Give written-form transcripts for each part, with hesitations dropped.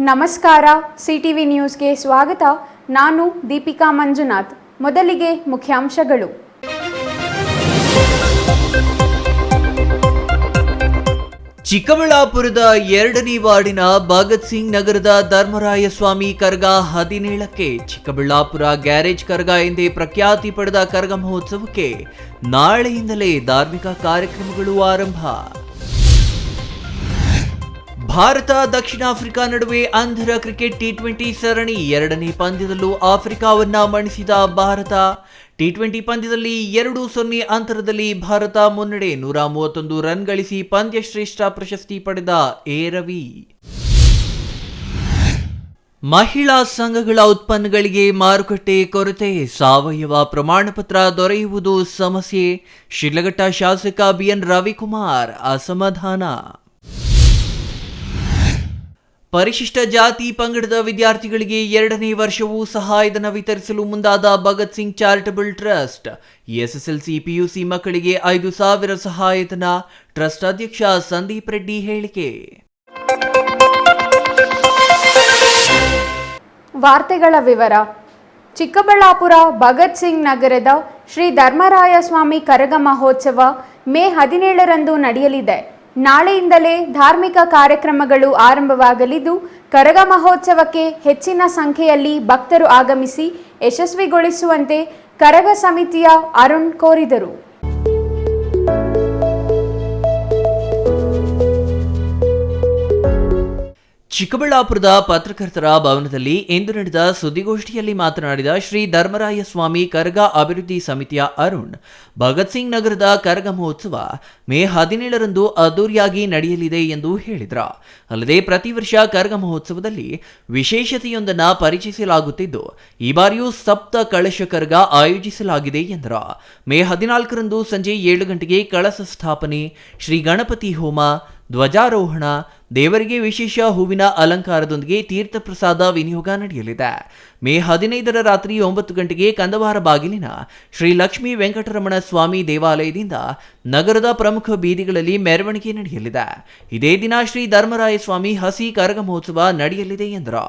ನಮಸ್ಕಾರ, ಸಿಟಿವಿ ನ್ಯೂಸ್ಗೆ ಸ್ವಾಗತ. ನಾನು ದೀಪಿಕಾ ಮಂಜುನಾಥ್. ಮೊದಲಿಗೆ ಮುಖ್ಯಾಂಶಗಳು. ಚಿಕ್ಕಬಳ್ಳಾಪುರದ 2ನೇ ವಾರ್ಡಿನ ಭಗತ್ ಸಿಂಗ್ ನಗರದ ಧರ್ಮರಾಯಸ್ವಾಮಿ ಕರಗ 17ಕ್ಕೆ ಚಿಕ್ಕಬಳ್ಳಾಪುರ ಗ್ಯಾರೇಜ್ ಕರಗ ಎಂದೇ ಪ್ರಖ್ಯಾತಿ ಪಡೆದ ಕರಗ ಮಹೋತ್ಸವಕ್ಕೆ ನಾಳೆಯಿಂದಲೇ ಧಾರ್ಮಿಕ ಕಾರ್ಯಕ್ರಮಗಳು ಆರಂಭ. ಭಾರತ ದಕ್ಷಿಣ ಆಫ್ರಿಕಾ ನಡುವೆ ಅಂಧರ ಕ್ರಿಕೆಟ್ ಟಿ20 ಸರಣಿ 2ನೇ ಪಂದ್ಯದಲ್ಲೂ ಆಫ್ರಿಕಾವನ್ನ ಮಣಿಸಿದ ಭಾರತ. ಟಿ20 ಪಂದ್ಯದಲ್ಲಿ 2-0 ಅಂತರದಲ್ಲಿ ಭಾರತ ಮುನ್ನಡೆ 131 ರನ್ ಗಳಿಸಿ ಪಂದ್ಯ ಶ್ರೇಷ್ಠ ಪ್ರಶಸ್ತಿ ಪಡೆದ ಎ ರವಿ. ಮಹಿಳಾ ಸಂಘಗಳ ಉತ್ಪನ್ನಗಳಿಗೆ ಮಾರುಕಟ್ಟೆ ಕೊರತೆ, ಸಾವಯವ ಪ್ರಮಾಣಪತ್ರ ದೊರೆಯುವುದು ಸಮಸ್ಯೆ. ಶಿಡ್ಲಘಟ್ಟ ಶಾಸಕ ಬಿಎನ್ ರವಿಕುಮಾರ್ ಅಸಮಾಧಾನ. ಪರಿಶಿಷ್ಟ ಜಾತಿ ಪಂಗಡದ ವಿದ್ಯಾರ್ಥಿಗಳಿಗೆ 2ನೇ ವರ್ಷವೂ ಸಹಾಯಧನ ವಿತರಿಸಲು ಮುಂದಾದ Bhagat Singh charitable trust. SSLC PUC ಮಕ್ಕಳಿಗೆ 5,000 ಸಹಾಯಧನ. ಟ್ರಸ್ಟ್ ಅಧ್ಯಕ್ಷ ಸಂದೀಪ್ ರೆಡ್ಡಿ ಹೇಳಿಕೆ. ವಾರ್ತೆಗಳ ವಿವರ. ಚಿಕ್ಕಬಳ್ಳಾಪುರ ಭಗತ್ ಸಿಂಗ್ ನಗರದ ಶ್ರೀ ಧರ್ಮರಾಯಸ್ವಾಮಿ ಕರಗ ಮಹೋತ್ಸವ ಮೇ 17ರಂದು ನಡೆಯಲಿದೆ. ನಾಳೆಯಿಂದಲೇ ಧಾರ್ಮಿಕ ಕಾರ್ಯಕ್ರಮಗಳು ಆರಂಭವಾಗಲಿದ್ದು, ಕರಗ ಮಹೋತ್ಸವಕ್ಕೆ ಹೆಚ್ಚಿನ ಸಂಖ್ಯೆಯಲ್ಲಿ ಭಕ್ತರು ಆಗಮಿಸಿ ಯಶಸ್ವಿಗೊಳಿಸುವಂತೆ ಕರಗ ಸಮಿತಿಯ ಅರುಣ್ ಕೋರಿದರು. ಚಿಕ್ಕಬಳ್ಳಾಪುರದ ಪತ್ರಕರ್ತರ ಭವನದಲ್ಲಿ ಇಂದು ನಡೆದ ಸುದ್ದಿಗೋಷ್ಠಿಯಲ್ಲಿ ಮಾತನಾಡಿದ ಶ್ರೀ ಧರ್ಮರಾಯಸ್ವಾಮಿ ಕರಗ ಅಭಿವೃದ್ಧಿ ಸಮಿತಿಯ ಅರುಣ್, ಭಗತ್ ಸಿಂಗ್ ನಗರದ ಕರಗ ಮಹೋತ್ಸವ ಮೇ 17ರಂದು ಅದ್ದೂರಿಯಾಗಿ ನಡೆಯಲಿದೆ ಎಂದು ಹೇಳಿದರು. ಅಲ್ಲದೆ ಪ್ರತಿ ವರ್ಷ ಕರಗ ಮಹೋತ್ಸವದಲ್ಲಿ ವಿಶೇಷತೆಯೊಂದನ್ನು ಪರಿಚಯಿಸಲಾಗುತ್ತಿದ್ದು, ಈ ಬಾರಿಯೂ ಸಪ್ತ ಕಳಶ ಕರಗ ಆಯೋಜಿಸಲಾಗಿದೆ ಎಂದರು. ಮೇ 14ರಂದು ಸಂಜೆ 7 ಗಂಟೆಗೆ ಕಳಸ ಸ್ಥಾಪನೆ, ಶ್ರೀ ಗಣಪತಿ ಹೋಮ, ಧ್ವಜಾರೋಹಣ, ದೇವರಿಗೆ ವಿಶೇಷ ಹೂವಿನ ಅಲಂಕಾರದೊಂದಿಗೆ ತೀರ್ಥ ಪ್ರಸಾದ ವಿನಿಯೋಗ ನಡೆಯಲಿದೆ. ಮೇ 15ರ ರಾತ್ರಿ 9 ಗಂಟೆಗೆ ಕಂದವಾರ ಬಾಗಿಲಿನ ಶ್ರೀ ಲಕ್ಷ್ಮೀ ವೆಂಕಟರಮಣ ಸ್ವಾಮಿ ದೇವಾಲಯದಿಂದ ನಗರದ ಪ್ರಮುಖ ಬೀದಿಗಳಲ್ಲಿ ಮೆರವಣಿಗೆ ನಡೆಯಲಿದೆ. ಇದೇ ದಿನ ಶ್ರೀ ಧರ್ಮರಾಯಸ್ವಾಮಿ ಹಸಿ ಕರಗ ಮಹೋತ್ಸವ ನಡೆಯಲಿದೆ ಎಂದರು.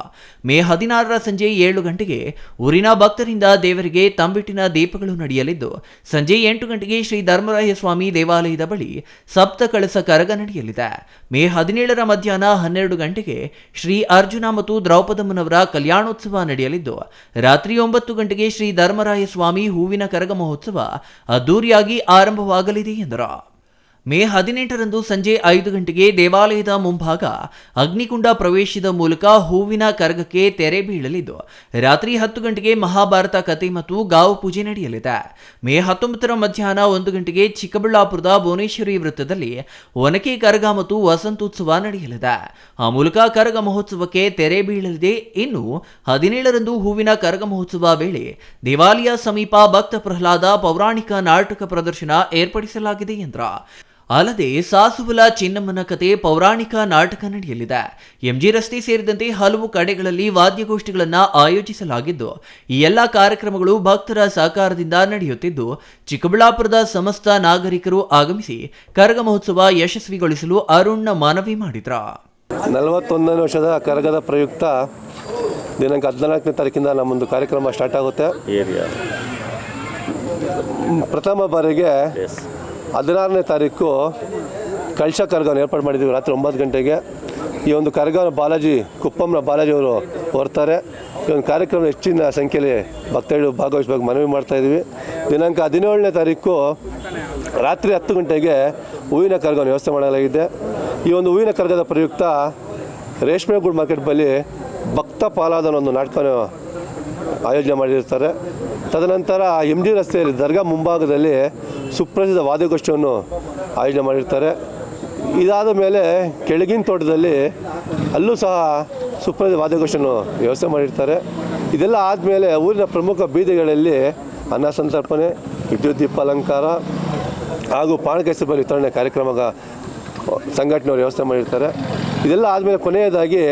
ಮೇ 16ರ ಸಂಜೆ 7 ಗಂಟೆಗೆ ಊರಿನ ಭಕ್ತರಿಂದ ದೇವರಿಗೆ ತಂಬಿಟ್ಟಿನ ದೀಪಗಳು ನಡೆಯಲಿದ್ದು, ಸಂಜೆ 8 ಗಂಟೆಗೆ ಶ್ರೀ ಧರ್ಮರಾಯಸ್ವಾಮಿ ದೇವಾಲಯದ ಬಳಿ ಸಪ್ತ ಕಳಸ ಕರಗ ನಡೆಯಲಿದೆ. ಮೇ 17ರ ಮಧ್ಯಾಹ್ನ 12 ಗಂಟೆಗೆ ಶ್ರೀ ಅರ್ಜುನ ಮತ್ತು ದ್ರೌಪದಮ್ಮನವರ ಕಲ್ಯಾಣೋತ್ಸವ ನಡೆಯಲಿದ್ದು, ರಾತ್ರಿ 9 ಗಂಟೆಗೆ ಶ್ರೀ ಧರ್ಮರಾಯಸ್ವಾಮಿ ಹೂವಿನ ಕರಗ ಮಹೋತ್ಸವ ಅದ್ದೂರಿಯಾಗಿ ಆರಂಭವಾಗಲಿದೆ ಎಂದರು. ಮೇ 18ರಂದು ಸಂಜೆ 5 ಗಂಟೆಗೆ ದೇವಾಲಯದ ಮುಂಭಾಗ ಅಗ್ನಿಕುಂಡ ಪ್ರವೇಶದ ಮೂಲಕ ಹೂವಿನ ಕರಗಕ್ಕೆ ತೆರೆ ಬೀಳಲಿದ್ದು, ರಾತ್ರಿ 10 ಗಂಟೆಗೆ ಮಹಾಭಾರತ ಕಥೆ ಮತ್ತು ಗಾವು ಪೂಜೆ ನಡೆಯಲಿದೆ. ಮೇ 19ರ ಮಧ್ಯಾಹ್ನ 1 ಗಂಟೆಗೆ ಚಿಕ್ಕಬಳ್ಳಾಪುರದ ಭುವನೇಶ್ವರಿ ವೃತ್ತದಲ್ಲಿ ಒನಕೆ ಕರಗ ಮತ್ತು ವಸಂತೋತ್ಸವ ನಡೆಯಲಿದೆ. ಆ ಮೂಲಕ ಕರಗ ಮಹೋತ್ಸವಕ್ಕೆ ತೆರೆ ಬೀಳಲಿದೆ. ಇನ್ನು 17ರಂದು ಹೂವಿನ ಕರಗ ಮಹೋತ್ಸವ ವೇಳೆ ದೇವಾಲಯ ಸಮೀಪ ಭಕ್ತ ಪ್ರಹ್ಲಾದ ಪೌರಾಣಿಕ ನಾಟಕ ಪ್ರದರ್ಶನ ಏರ್ಪಡಿಸಲಾಗಿದೆ ಎಂದರು. ಅಲ್ಲದೆ ಸಾಸುವಲ ಚಿನ್ನಮ್ಮನ ಕತೆ ಪೌರಾಣಿಕ ನಾಟಕ ನಡೆಯಲಿದೆ. ಎಂಜಿ ರಸ್ತೆ ಸೇರಿದಂತೆ ಹಲವು ಕಡೆಗಳಲ್ಲಿ ವಾದ್ಯಗೋಷ್ಠಿಗಳನ್ನು ಆಯೋಜಿಸಲಾಗಿದ್ದು, ಈ ಎಲ್ಲ ಕಾರ್ಯಕ್ರಮಗಳು ಭಕ್ತರ ಸಹಕಾರದಿಂದ ನಡೆಯುತ್ತಿದ್ದು, ಚಿಕ್ಕಬಳ್ಳಾಪುರದ ಸಮಸ್ತ ನಾಗರಿಕರು ಆಗಮಿಸಿ ಕರಗ ಮಹೋತ್ಸವ ಯಶಸ್ವಿಗೊಳಿಸಲು ಅರುಣ್ ಮನವಿ ಮಾಡಿದ್ರು. 41ನೇ ವರ್ಷದ ಕರಗದ ಪ್ರಯುಕ್ತ ದಿನಾಂಕ 14ನೇ ತಾರೀಕಿಂದ ನಮ್ಮೊಂದು ಕಾರ್ಯಕ್ರಮ ಸ್ಟಾರ್ಟ್ ಆಗುತ್ತೆ. ಪ್ರಥಮ ಬಾರಿಗೆ 16ನೇ ತಾರೀಕು ಕಳಶ ಕರಗವನ್ನು ಏರ್ಪಾಡು ಮಾಡಿದ್ದೀವಿ. ರಾತ್ರಿ 9 ಗಂಟೆಗೆ ಈ ಒಂದು ಕರಗವನ್ನು ಕುಪ್ಪಂನ ಬಾಲಾಜಿ ಅವರು ಹೊರ್ತಾರೆ. ಈ ಒಂದು ಕಾರ್ಯಕ್ರಮ ಹೆಚ್ಚಿನ ಸಂಖ್ಯೆಯಲ್ಲಿ ಭಕ್ತರು ಭಾಗವಹಿಸಬೇಕು ಮನವಿ ಮಾಡ್ತಾಯಿದ್ದೀವಿ. ದಿನಾಂಕ 17ನೇ ತಾರೀಕು ರಾತ್ರಿ 10 ಗಂಟೆಗೆ ಹೂವಿನ ಕರಗವನ್ನು ವ್ಯವಸ್ಥೆ ಮಾಡಲಾಗಿದೆ. ಈ ಒಂದು ಹೂವಿನ ಕರಗದ ಪ್ರಯುಕ್ತ ರೇಷ್ಮೆಗೂಡು ಮಾರ್ಕೆಟ್ ಬಳಿ ಭಕ್ತ ಪಾಲಾದನ ಒಂದು ನಾಟಕವನ್ನು ಆಯೋಜನೆ ಮಾಡಿರ್ತಾರೆ. ತದನಂತರ MG ರಸ್ತೆಯಲ್ಲಿ ದರ್ಗಾ ಮುಂಭಾಗದಲ್ಲಿ ಸುಪ್ರಸಿದ್ಧ ವಾದ್ಯಗೋಷ್ಠಿಯನ್ನು ಆಯೋಜನೆ ಮಾಡಿರ್ತಾರೆ. ಇದಾದ ಮೇಲೆ ಕೆಳಗಿನ ತೋಟದಲ್ಲಿ ಅಲ್ಲೂ ಸಹ ಸುಪ್ರಸಿದ್ಧ ವಾದ್ಯಗೋಷ್ಠಿಯನ್ನು ವ್ಯವಸ್ಥೆ ಮಾಡಿರ್ತಾರೆ. ಇದೆಲ್ಲ ಆದಮೇಲೆ ಊರಿನ ಪ್ರಮುಖ ಬೀದಿಗಳಲ್ಲಿ ಅನ್ನ ಸಂತರ್ಪಣೆ, ವಿದ್ಯುತ್ ದೀಪ ಅಲಂಕಾರ ಹಾಗೂ ಪಾನಕೇಸರಿ ವಿತರಣೆ ಕಾರ್ಯಕ್ರಮ ಸಂಘಟನೆಯವರು ವ್ಯವಸ್ಥೆ ಮಾಡಿರ್ತಾರೆ. ಇದೆಲ್ಲ ಆದಮೇಲೆ ಕೊನೆಯದಾಗಿ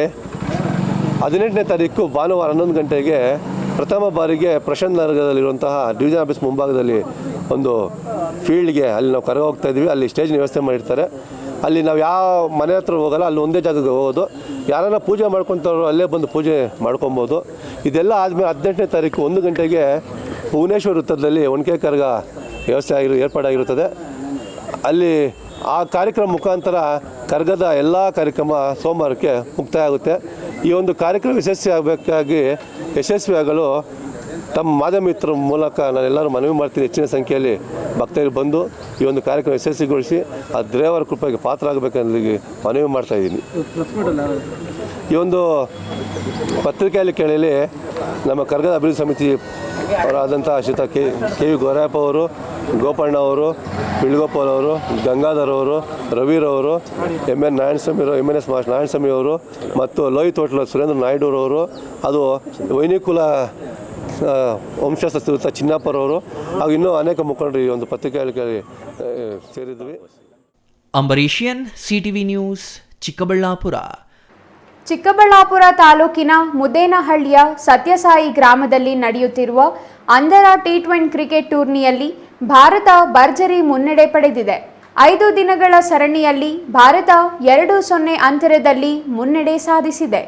18ನೇ ತಾರೀಕು ಭಾನುವಾರ 11 ಗಂಟೆಗೆ ಪ್ರಥಮ ಬಾರಿಗೆ ಪ್ರಶಾಂತ್ ನಗರದಲ್ಲಿರುವಂತಹ ಡಿವಿಷನ್ ಆಫೀಸ್ ಮುಂಭಾಗದಲ್ಲಿ ಒಂದು ಫೀಲ್ಡ್ಗೆ ಅಲ್ಲಿ ನಾವು ಕರಗ ಹೋಗ್ತಾ ಇದ್ದೀವಿ. ಅಲ್ಲಿ ಸ್ಟೇಜ್ನ ವ್ಯವಸ್ಥೆ ಮಾಡಿರ್ತಾರೆ. ಅಲ್ಲಿ ನಾವು ಯಾವ ಮನೆ ಹತ್ರ ಹೋಗಲ್ಲ, ಅಲ್ಲಿ ಒಂದೇ ಜಾಗಕ್ಕೆ ಹೋಗೋದು. ಯಾರನ್ನ ಪೂಜೆ ಮಾಡ್ಕೊತಾರೋ ಅಲ್ಲೇ ಬಂದು ಪೂಜೆ ಮಾಡ್ಕೊಬೋದು. ಇದೆಲ್ಲ ಆದಮೇಲೆ 18ನೇ ತಾರೀಕು 1 ಗಂಟೆಗೆ ಭುವನೇಶ್ವರ ವೃತ್ತದಲ್ಲಿ ಒನಕೆ ಕರಗ ವ್ಯವಸ್ಥೆ ಏರ್ಪಾಡಾಗಿರುತ್ತದೆ. ಅಲ್ಲಿ ಆ ಕಾರ್ಯಕ್ರಮ ಮುಖಾಂತರ ಕರಗದ ಎಲ್ಲ ಕಾರ್ಯಕ್ರಮ ಸೋಮವಾರಕ್ಕೆ ಮುಕ್ತಾಯ ಆಗುತ್ತೆ. ಈ ಒಂದು ಕಾರ್ಯಕ್ರಮ ಯಶಸ್ವಿಯಾಗಲು ತಮ್ಮ ಮಾಧ್ಯಮ ಮಿತ್ರರ ಮೂಲಕ ನಾನೆಲ್ಲರೂ ಮನವಿ ಮಾಡ್ತೀನಿ, ಹೆಚ್ಚಿನ ಸಂಖ್ಯೆಯಲ್ಲಿ ಭಕ್ತರು ಬಂದು ಈ ಒಂದು ಕಾರ್ಯಕ್ರಮ ಯಶಸ್ವಿಗೊಳಿಸಿ ಆ ದೇವರ ಕೃಪೆಗೆ ಪಾತ್ರರಾಗಬೇಕನ್ನೋದಕ್ಕೆ ಮನವಿ ಮಾಡ್ತಾಯಿದ್ದೀನಿ. ಈ ಒಂದು ಪತ್ರಿಕೆಯಲ್ಲಿ ಕೇಳಿ ನಮ್ಮ ಕರಗದ ಅಭಿವೃದ್ಧಿ ಸಮಿತಿ ಅವರಾದಂಥ ಶ್ರೀತ ಕೆ ವಿ ಗೋರಪ್ಪ ಅವರು, ಗೋಪಣ್ಣ ಅವರು, ಬಿಳ್ಗೋಪಾಲ್ ಅವರು, ಗಂಗಾಧರ್ ಅವರು, ರವಿರವರು, NS ನಾರಾಯಣಸ್ವಾಮಿ ಅವರು ಮತ್ತು ಲೋಹಿತ್ ಹೋಟ್ಲ ಸುರೇಂದ್ರ ನಾಯ್ಡುರವರು, ಅದು ವೈನಿಕುಲ ವಂಶಸ್ಥ ಚಿನ್ನಪ್ಪರವರು ಹಾಗೂ ಇನ್ನೂ ಅನೇಕ ಮುಖಂಡರು ಈ ಒಂದು ಪತ್ರಿಕೆಯಲ್ಲಿ ಸೇರಿದ್ವಿ. ಅಂಬರೀಷಿಯನ್, CTV ನ್ಯೂಸ್, ಚಿಕ್ಕಬಳ್ಳಾಪುರ. ಚಿಕ್ಕಬಳ್ಳಾಪುರ ತಾಲೂಕಿನ ಮುದ್ದೇನಹಳ್ಳಿಯ ಸತ್ಯಸಾಯಿ ಗ್ರಾಮದಲ್ಲಿ ನಡೆಯುತ್ತಿರುವ ಅಂಧರ T20 ಕ್ರಿಕೆಟ್ ಟೂರ್ನಿಯಲ್ಲಿ ಭಾರತ ಭರ್ಜರಿ ಮುನ್ನಡೆ ಪಡೆದಿದೆ. 5 ದಿನಗಳ ಸರಣಿಯಲ್ಲಿ ಭಾರತ 2-0 ಅಂತರದಲ್ಲಿ ಮುನ್ನಡೆ ಸಾಧಿಸಿದೆ.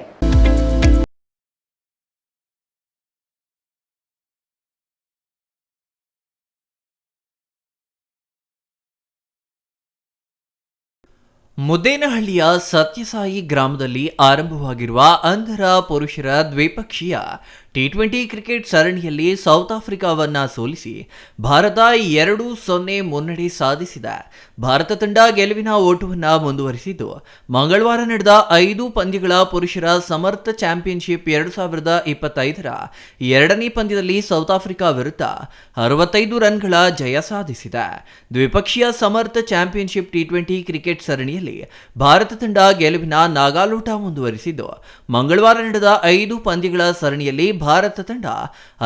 ಮುದ್ದೇನಹಳ್ಳಿಯ ಸತ್ಯಸಾಯಿ ಗ್ರಾಮದಲ್ಲಿ ಆರಂಭವಾಗಿರುವ ಅಂಧರ ಪುರುಷರ ದ್ವಿಪಕ್ಷೀಯ T20 ಕ್ರಿಕೆಟ್ ಸರಣಿಯಲ್ಲಿ ಸೌತ್ ಆಫ್ರಿಕಾವನ್ನ ಸೋಲಿಸಿ ಭಾರತ 2-0 ಮುನ್ನಡೆ ಸಾಧಿಸಿದೆ. ಭಾರತ ತಂಡ ಗೆಲುವಿನ ಓಟವನ್ನು ಮುಂದುವರಿಸಿದ್ದು, ಮಂಗಳವಾರ ನಡೆದ 5 ಪಂದ್ಯಗಳ ಪುರುಷರ ಸಮರ್ಥ ಚಾಂಪಿಯನ್ಶಿಪ್ 2025ರ 2ನೇ ಪಂದ್ಯದಲ್ಲಿ ಸೌತ್ ಆಫ್ರಿಕಾ ವಿರುದ್ಧ 65 ರನ್ಗಳ ಜಯ ಸಾಧಿಸಿದೆ. ದ್ವಿಪಕ್ಷೀಯ ಸಮರ್ಥ ಚಾಂಪಿಯನ್ಶಿಪ್ T20 ಕ್ರಿಕೆಟ್ ಸರಣಿಯಲ್ಲಿ ಭಾರತ ತಂಡ ಗೆಲುವಿನ ನಾಗಾಲೋಟ ಮುಂದುವರಿಸಿದ್ದು, ಮಂಗಳವಾರ ನಡೆದ 5 ಪಂದ್ಯಗಳ ಸರಣಿಯಲ್ಲಿ ಭಾರತ ತಂಡ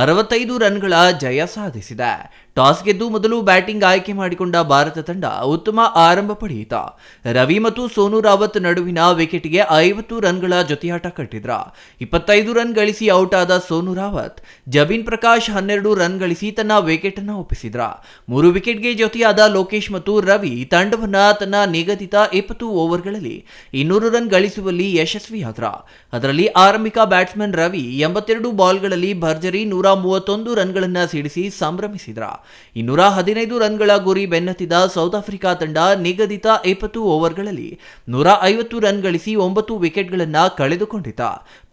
65 ರನ್ಗಳ ಜಯ ಸಾಧಿಸಿದೆ. ಟಾಸ್ ಗೆದ್ದು ಮೊದಲು ಬ್ಯಾಟಿಂಗ್ ಆಯ್ಕೆ ಮಾಡಿಕೊಂಡ ಭಾರತ ತಂಡ ಉತ್ತಮ ಆರಂಭ ಪಡೆಯಿತು. ರವಿ ಮತ್ತು ಸೋನು ರಾವತ್ ನಡುವಿನ ವಿಕೆಟ್ಗೆ 50 ರನ್ಗಳ ಜೊತೆಯಾಟ ಕಟ್ಟಿದ್ರ. 25 ರನ್ ಗಳಿಸಿ ಔಟ್ ಆದ ಸೋನು ರಾವತ್ ಜಬೀನ್ ಪ್ರಕಾಶ್ 12 ರನ್ ಗಳಿಸಿ ತನ್ನ ವಿಕೆಟ್ ಅನ್ನು ಒಪ್ಪಿಸಿದ್ರ. 3 ವಿಕೆಟ್ಗೆ ಜೊತೆಯಾದ ಲೋಕೇಶ್ ಮತ್ತು ರವಿ ತಂಡವನ್ನ ತನ್ನ ನಿಗದಿತ 20 ಓವರ್ಗಳಲ್ಲಿ 200 ರನ್ ಗಳಿಸುವಲ್ಲಿ ಯಶಸ್ವಿಯಾದ್ರ. ಅದರಲ್ಲಿ ಆರಂಭಿಕ ಬ್ಯಾಟ್ಸ್ಮನ್ ರವಿ 82 ಬಾಲ್ಗಳಲ್ಲಿ ಭರ್ಜರಿ 131 ರನ್ಗಳನ್ನ ಸಿಡಿಸಿ ಸಂಭ್ರಮಿಸಿದ್ರ. 215 ರನ್ಗಳ ಗುರಿ ಬೆನ್ನತ್ತಿದ ಸೌತ್ ಆಫ್ರಿಕಾ ತಂಡ ನಿಗದಿತ 20 ಓವರ್ಗಳಲ್ಲಿ 150 ರನ್ ಗಳಿಸಿ 9 ವಿಕೆಟ್ಗಳನ್ನು ಕಳೆದುಕೊಂಡಿದ್ದ.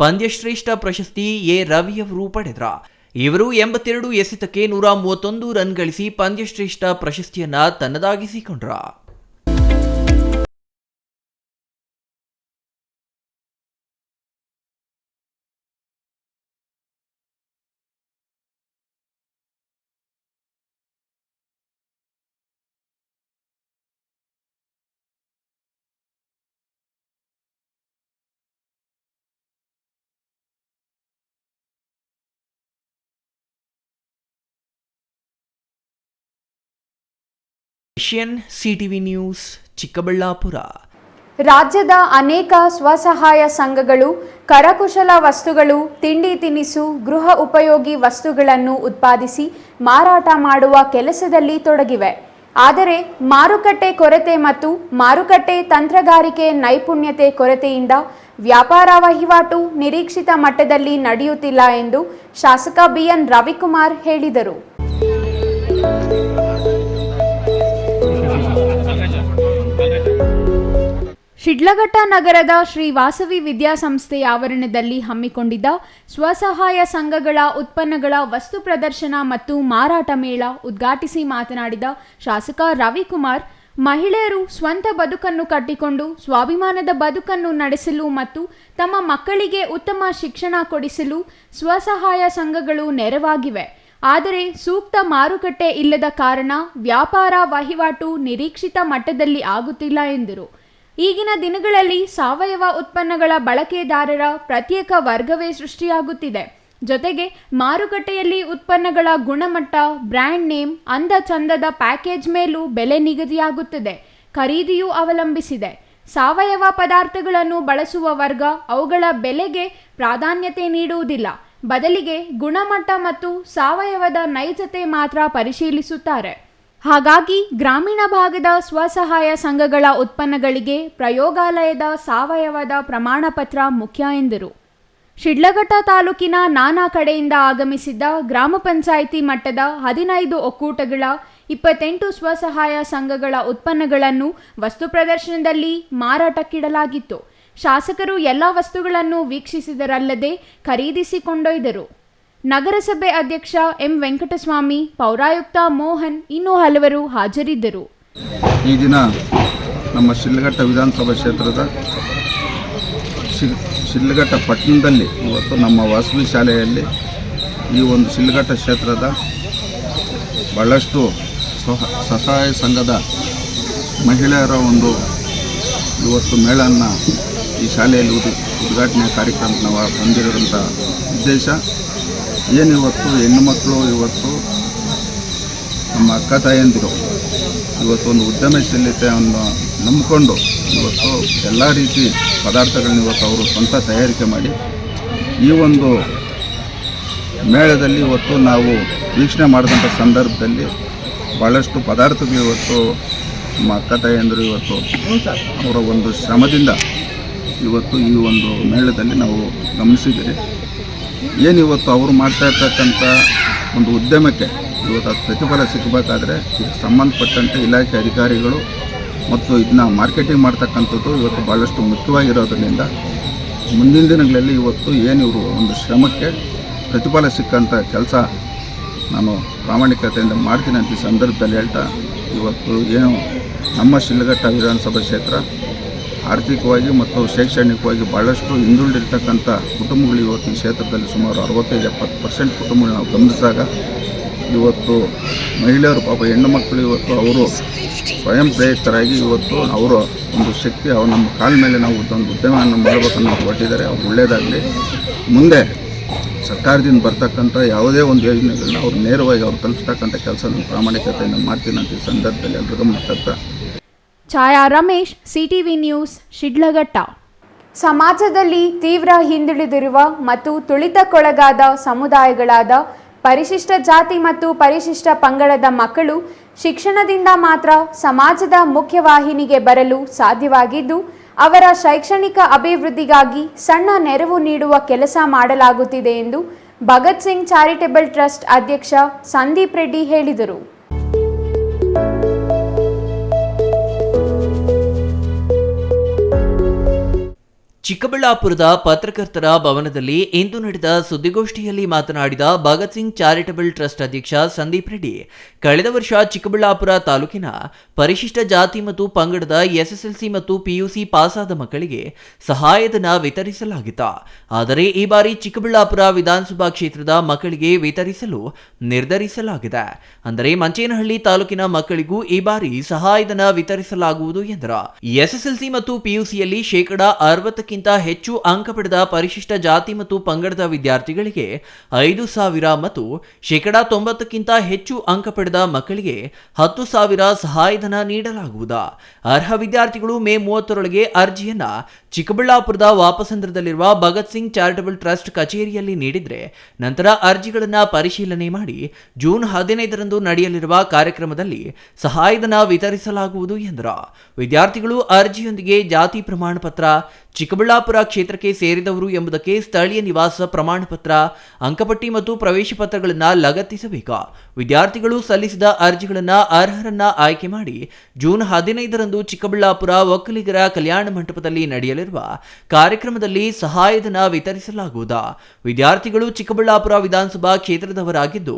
ಪಂದ್ಯಶ್ರೇಷ್ಠ ಪ್ರಶಸ್ತಿ ರವಿಯವರು ಪಡೆದ್ರ. ಇವರು 82 ಎಸೆತಕ್ಕೆ 131 ರನ್ ಗಳಿಸಿ ಪಂದ್ಯಶ್ರೇಷ್ಠ ಪ್ರಶಸ್ತಿಯನ್ನ ತನ್ನದಾಗಿಸಿಕೊಂಡ್ರ. CTV news, Chikkaballapur. ರಾಜ್ಯದ ಅನೇಕ ಸ್ವಸಹಾಯ ಸಂಘಗಳು ಕರಕುಶಲ ವಸ್ತುಗಳು, ತಿಂಡಿ ತಿನಿಸು, ಗೃಹ ಉಪಯೋಗಿ ವಸ್ತುಗಳನ್ನು ಉತ್ಪಾದಿಸಿ ಮಾರಾಟ ಮಾಡುವ ಕೆಲಸದಲ್ಲಿ ತೊಡಗಿವೆ. ಆದರೆ ಮಾರುಕಟ್ಟೆ ಕೊರತೆ ಮತ್ತು ಮಾರುಕಟ್ಟೆ ತಂತ್ರಗಾರಿಕೆ ನೈಪುಣ್ಯತೆ ಕೊರತೆಯಿಂದ ವ್ಯಾಪಾರ ವಹಿವಾಟು ನಿರೀಕ್ಷಿತ ಮಟ್ಟದಲ್ಲಿ ನಡೆಯುತ್ತಿಲ್ಲ ಎಂದು ಶಾಸಕ BN ರವಿಕುಮಾರ್ ಹೇಳಿದರು. ಶಿಡ್ಲಘಟ್ಟ ನಗರದ ಶ್ರೀ ವಾಸವಿ ವಿದ್ಯಾಸಂಸ್ಥೆಯ ಆವರಣದಲ್ಲಿ ಹಮ್ಮಿಕೊಂಡಿದ್ದ ಸ್ವಸಹಾಯ ಸಂಘಗಳ ಉತ್ಪನ್ನಗಳ ವಸ್ತು ಪ್ರದರ್ಶನ ಮತ್ತು ಮಾರಾಟ ಮೇಳ ಉದ್ಘಾಟಿಸಿ ಮಾತನಾಡಿದ ಶಾಸಕ ರವಿಕುಮಾರ್, ಮಹಿಳೆಯರು ಸ್ವಂತ ಬದುಕನ್ನು ಕಟ್ಟಿಕೊಂಡು ಸ್ವಾಭಿಮಾನದ ಬದುಕನ್ನು ನಡೆಸಲು ಮತ್ತು ತಮ್ಮ ಮಕ್ಕಳಿಗೆ ಉತ್ತಮ ಶಿಕ್ಷಣ ಕೊಡಿಸಲು ಸ್ವಸಹಾಯ ಸಂಘಗಳು ನೆರವಾಗಿವೆ. ಆದರೆ ಸೂಕ್ತ ಮಾರುಕಟ್ಟೆ ಇಲ್ಲದ ಕಾರಣ ವ್ಯಾಪಾರ ವಹಿವಾಟು ನಿರೀಕ್ಷಿತ ಮಟ್ಟದಲ್ಲಿ ಆಗುತ್ತಿಲ್ಲ ಎಂದರು. ಈಗಿನ ದಿನಗಳಲ್ಲಿ ಸಾವಯವ ಉತ್ಪನ್ನಗಳ ಬಳಕೆದಾರರ ಪ್ರತ್ಯೇಕ ವರ್ಗವೇ ಸೃಷ್ಟಿಯಾಗುತ್ತಿದೆ. ಜೊತೆಗೆ ಮಾರುಕಟ್ಟೆಯಲ್ಲಿ ಉತ್ಪನ್ನಗಳ ಗುಣಮಟ್ಟ, ಬ್ರ್ಯಾಂಡ್ ನೇಮ್, ಅಂದ ಚಂದದ ಪ್ಯಾಕೇಜ್ ಮೇಲೂ ಬೆಲೆ ನಿಗದಿಯಾಗುತ್ತದೆ. ಖರೀದಿಯೂ ಅವಲಂಬಿಸಿದೆ. ಸಾವಯವ ಪದಾರ್ಥಗಳನ್ನು ಬಳಸುವ ವರ್ಗ ಅವುಗಳ ಬೆಲೆಗೆ ಪ್ರಾಧಾನ್ಯತೆ ನೀಡುವುದಿಲ್ಲ. ಬದಲಿಗೆ ಗುಣಮಟ್ಟ ಮತ್ತು ಸಾವಯವದ ನೈಜತೆ ಮಾತ್ರ ಪರಿಶೀಲಿಸುತ್ತಾರೆ. ಹಾಗಾಗಿ ಗ್ರಾಮೀಣ ಭಾಗದ ಸ್ವಸಹಾಯ ಸಂಘಗಳ ಉತ್ಪನ್ನಗಳಿಗೆ ಪ್ರಯೋಗಾಲಯದ ಸಾವಯವದ ಪ್ರಮಾಣಪತ್ರ ಮುಖ್ಯ ಎಂದರು. ಶಿಡ್ಲಘಟ್ಟ ತಾಲೂಕಿನ ನಾನಾ ಕಡೆಯಿಂದ ಆಗಮಿಸಿದ್ದ ಗ್ರಾಮ ಪಂಚಾಯಿತಿ ಮಟ್ಟದ 15 ಒಕ್ಕೂಟಗಳ 28 ಸ್ವಸಹಾಯ ಸಂಘಗಳ ಉತ್ಪನ್ನಗಳನ್ನು ವಸ್ತು ಪ್ರದರ್ಶನದಲ್ಲಿ ಮಾರಾಟಕ್ಕಿಡಲಾಗಿತ್ತು. ಶಾಸಕರು ಎಲ್ಲ ವಸ್ತುಗಳನ್ನು ವೀಕ್ಷಿಸಿದರಲ್ಲದೆ ಖರೀದಿಸಿ ಕೊಂಡೊಯ್ದರು. ನಗರಸಭೆ ಅಧ್ಯಕ್ಷ ಎಂ ವೆಂಕಟಸ್ವಾಮಿ, ಪೌರಾಯುಕ್ತ ಮೋಹನ್ ಇನ್ನೂ ಹಲವರು ಹಾಜರಿದ್ದರು. ಈ ದಿನ ನಮ್ಮ ಶಿಡ್ಲಘಟ್ಟ ವಿಧಾನಸಭಾ ಕ್ಷೇತ್ರದ ಶಿಡ್ಲಘಟ್ಟ ಪಟ್ಟಣದಲ್ಲಿ ಇವತ್ತು ನಮ್ಮ ವಾಸವಿ ಶಾಲೆಯಲ್ಲಿ ಈ ಒಂದು ಶಿಡ್ಲಘಟ್ಟ ಕ್ಷೇತ್ರದ ಭಾಳಷ್ಟು ಸಹಾಯ ಸಂಘದ ಮಹಿಳೆಯರ ಒಂದು ಇವತ್ತು ಮೇಳನ್ನು ಈ ಶಾಲೆಯಲ್ಲಿ ಉದ್ಘಾಟನೆ ಕಾರ್ಯಕ್ರಮಕ್ಕೆ ನಾವು ಹೊಂದಿರೋಂಥ ಉದ್ದೇಶ ಏನಿವತ್ತು ಹೆಣ್ಣು ಮಕ್ಕಳು ಇವತ್ತು ನಮ್ಮ ಅಕ್ಕ ತಾಯಂದಿರು ಇವತ್ತು ಒಂದು ಉದ್ಯಮಶೀಲತೆಯನ್ನು ನಂಬಿಕೊಂಡು ಇವತ್ತು ಎಲ್ಲ ರೀತಿ ಪದಾರ್ಥಗಳನ್ನ ಇವತ್ತು ಅವರು ಸ್ವಂತ ತಯಾರಿಕೆ ಮಾಡಿ ಈ ಒಂದು ಮೇಳದಲ್ಲಿ ಇವತ್ತು ನಾವು ವೀಕ್ಷಣೆ ಮಾಡಿದಂಥ ಸಂದರ್ಭದಲ್ಲಿ ಭಾಳಷ್ಟು ಪದಾರ್ಥಗಳು ಇವತ್ತು ನಮ್ಮ ಅಕ್ಕ ತಾಯಂದಿರು ಇವತ್ತು ಅವರ ಒಂದು ಶ್ರಮದಿಂದ ಇವತ್ತು ಈ ಒಂದು ಮೇಳದಲ್ಲಿ ನಾವು ಗಮನಿಸಿದ್ದೀರಿ. ಏನಿವತ್ತು ಅವರು ಮಾಡ್ತಾ ಇರ್ತಕ್ಕಂಥ ಒಂದು ಉದ್ಯಮಕ್ಕೆ ಇವತ್ತು ಅದು ಪ್ರತಿಫಲ ಸಿಗಬೇಕಾದ್ರೆ ಇದಕ್ಕೆ ಸಂಬಂಧಪಟ್ಟಂತೆ ಇಲಾಖೆ ಅಧಿಕಾರಿಗಳು ಮತ್ತು ಇದನ್ನ ಮಾರ್ಕೆಟಿಂಗ್ ಮಾಡ್ತಕ್ಕಂಥದ್ದು ಇವತ್ತು ಭಾಳಷ್ಟು ಮುಖ್ಯವಾಗಿರೋದ್ರಿಂದ ಮುಂದಿನ ದಿನಗಳಲ್ಲಿ ಇವತ್ತು ಏನಿವರು ಒಂದು ಶ್ರಮಕ್ಕೆ ಪ್ರತಿಫಲ ಸಿಕ್ಕಂಥ ಕೆಲಸ ನಾನು ಪ್ರಾಮಾಣಿಕತೆಯಿಂದ ಮಾಡ್ತೀನಿ ಅಂತ ಈ ಸಂದರ್ಭದಲ್ಲಿ ಹೇಳ್ತಾ ಇವತ್ತು ಏನು ನಮ್ಮ ಶಿಡ್ಲಘಟ್ಟ ವಿಧಾನಸಭಾ ಕ್ಷೇತ್ರ ಆರ್ಥಿಕವಾಗಿ ಮತ್ತು ಶೈಕ್ಷಣಿಕವಾಗಿ ಭಾಳಷ್ಟು ಹಿಂದುಳಿದಿರ್ತಕ್ಕಂಥ ಕುಟುಂಬಗಳು ಇವತ್ತು ಈ ಕ್ಷೇತ್ರದಲ್ಲಿ ಸುಮಾರು 65-70% ಕುಟುಂಬಗಳು ನಾವು ಗಮನಿಸಿದಾಗ ಇವತ್ತು ಮಹಿಳೆಯರು ಪಾಪ ಹೆಣ್ಣು ಮಕ್ಕಳು ಇವತ್ತು ಅವರು ಸ್ವಯಂ ಪ್ರೇರಿತರಾಗಿ ಇವತ್ತು ಅವರ ಒಂದು ಶಕ್ತಿ ನಮ್ಮ ಕಾಲ ಮೇಲೆ ನಾವು ಒಂದು ಉದ್ಯಮವನ್ನು ಮಾಡಬೇಕನ್ನೋ ಹೊರಟಿದ್ದಾರೆ. ಅವ್ರು ಒಳ್ಳೆಯದಾಗಲಿ. ಮುಂದೆ ಸರ್ಕಾರದಿಂದ ಬರ್ತಕ್ಕಂಥ ಯಾವುದೇ ಒಂದು ಯೋಜನೆಗಳನ್ನ ಅವ್ರು ನೇರವಾಗಿ ಅವ್ರು ತಲುಪಿಸ್ತಕ್ಕಂಥ ಕೆಲಸ ಪ್ರಾಮಾಣಿಕತೆಯಿಂದ ಮಾಡ್ತೀನಿ ಅಂತ ಈ ಸಂದರ್ಭದಲ್ಲಿ ಎಲ್ಲರೂ ಗಮನಿಸ್ತಾ. ಛಾಯಾ ರಮೇಶ್, ಸಿಟಿವಿ ನ್ಯೂಸ್, ಶಿಡ್ಲಘಟ್ಟ. ಸಮಾಜದಲ್ಲಿ ತೀವ್ರ ಹಿಂದುಳಿದಿರುವ ಮತ್ತು ತುಳಿತಕ್ಕೊಳಗಾದ ಸಮುದಾಯಗಳಾದ ಪರಿಶಿಷ್ಟ ಜಾತಿ ಮತ್ತು ಪರಿಶಿಷ್ಟ ಪಂಗಡದ ಮಕ್ಕಳು ಶಿಕ್ಷಣದಿಂದ ಮಾತ್ರ ಸಮಾಜದ ಮುಖ್ಯವಾಹಿನಿಗೆ ಬರಲು ಸಾಧ್ಯವಾಗಿದ್ದು, ಅವರ ಶೈಕ್ಷಣಿಕ ಅಭಿವೃದ್ಧಿಗಾಗಿ ಸಣ್ಣ ನೆರವು ನೀಡುವ ಕೆಲಸ ಮಾಡಲಾಗುತ್ತಿದೆ ಎಂದು ಭಗತ್ ಸಿಂಗ್ ಚಾರಿಟೇಬಲ್ ಟ್ರಸ್ಟ್ ಅಧ್ಯಕ್ಷ ಸಂದೀಪ್ ರೆಡ್ಡಿ ಹೇಳಿದರು. ಚಿಕ್ಕಬಳ್ಳಾಪುರದ ಪತ್ರಕರ್ತರ ಭವನದಲ್ಲಿ ಇಂದು ನಡೆದ ಸುದ್ದಿಗೋಷ್ಠಿಯಲ್ಲಿ ಮಾತನಾಡಿದ ಭಗತ್ ಸಿಂಗ್ ಚಾರಿಟಬಲ್ ಟ್ರಸ್ಟ್ ಅಧ್ಯಕ್ಷ ಸಂದೀಪ್ ರೆಡ್ಡಿ, ಕಳೆದ ವರ್ಷ ಚಿಕ್ಕಬಳ್ಳಾಪುರ ತಾಲೂಕಿನ ಪರಿಶಿಷ್ಟ ಜಾತಿ ಮತ್ತು ಪಂಗಡದ ಎಸ್ಎಸ್ಎಲ್ಸಿ ಮತ್ತು ಪಿಯುಸಿ ಪಾಸಾದ ಮಕ್ಕಳಿಗೆ ಸಹಾಯಧನ ವಿತರಿಸಲಾಗಿತ್ತು. ಆದರೆ ಈ ಬಾರಿ ಚಿಕ್ಕಬಳ್ಳಾಪುರ ವಿಧಾನಸಭಾ ಕ್ಷೇತ್ರದ ಮಕ್ಕಳಿಗೆ ವಿತರಿಸಲು ನಿರ್ಧರಿಸಲಾಗಿದೆ. ಅಂದರೆ ಮಂಚೇನಹಳ್ಳಿ ತಾಲೂಕಿನ ಮಕ್ಕಳಿಗೂ ಈ ಬಾರಿ ಸಹಾಯಧನ ವಿತರಿಸಲಾಗುವುದು ಎಂದರು. ಎಸ್ಎಸ್ಎಲ್ಸಿ ಮತ್ತು ಪಿಯುಸಿಯಲ್ಲಿ 60% ಹೆಚ್ಚು ಅಂಕ ಪಡೆದ ಪರಿಶಿಷ್ಟ ಜಾತಿ ಮತ್ತು ಪಂಗಡದ ವಿದ್ಯಾರ್ಥಿಗಳಿಗೆ 5,000 ಮತ್ತು 90% ಹೆಚ್ಚು ಅಂಕ ಪಡೆದ ಮಕ್ಕಳಿಗೆ 10,000 ಸಹಾಯಧನ ನೀಡಲಾಗುವುದು. ಅರ್ಹ ವಿದ್ಯಾರ್ಥಿಗಳು ಮೇ 30ರೊಳಗೆ ಅರ್ಜಿಯನ್ನ ಚಿಕ್ಕಬಳ್ಳಾಪುರದ ವಾಪಸಂದ್ರದಲ್ಲಿರುವ ಭಗತ್ ಸಿಂಗ್ ಚಾರಿಟಬಲ್ ಟ್ರಸ್ಟ್ ಕಚೇರಿಯಲ್ಲಿ ನೀಡಿದ್ರೆ ನಂತರ ಅರ್ಜಿಗಳನ್ನು ಪರಿಶೀಲನೆ ಮಾಡಿ ಜೂನ್ 15ರಂದು ನಡೆಯಲಿರುವ ಕಾರ್ಯಕ್ರಮದಲ್ಲಿ ಸಹಾಯಧನ ವಿತರಿಸಲಾಗುವುದು ಎಂದರು. ವಿದ್ಯಾರ್ಥಿಗಳು ಅರ್ಜಿಯೊಂದಿಗೆ ಜಾತಿ ಪ್ರಮಾಣ ಪತ್ರ, ಚಿಕ್ಕಬಳ್ಳಾಪುರ ಕ್ಷೇತ್ರಕ್ಕೆ ಸೇರಿದವರು ಎಂಬುದಕ್ಕೆ ಸ್ಥಳೀಯ ನಿವಾಸ ಪ್ರಮಾಣ ಪತ್ರ, ಅಂಕಪಟ್ಟಿ ಮತ್ತು ಪ್ರವೇಶ ಪತ್ರಗಳನ್ನು ಲಗತ್ತಿಸಬೇಕು. ವಿದ್ಯಾರ್ಥಿಗಳು ಸಲ್ಲಿಸಿದ ಅರ್ಜಿಗಳನ್ನು ಅರ್ಹರನ್ನ ಆಯ್ಕೆ ಮಾಡಿ ಜೂನ್ 15ರಂದು ಚಿಕ್ಕಬಳ್ಳಾಪುರ ಒಕ್ಕಲಿಗರ ಕಲ್ಯಾಣ ಮಂಟಪದಲ್ಲಿ ನಡೆಯಲಿರುವ ಕಾರ್ಯಕ್ರಮದಲ್ಲಿ ಸಹಾಯಧನ ವಿತರಿಸಲಾಗುವುದು. ವಿದ್ಯಾರ್ಥಿಗಳು ಚಿಕ್ಕಬಳ್ಳಾಪುರ ವಿಧಾನಸಭಾ ಕ್ಷೇತ್ರದವರಾಗಿದ್ದು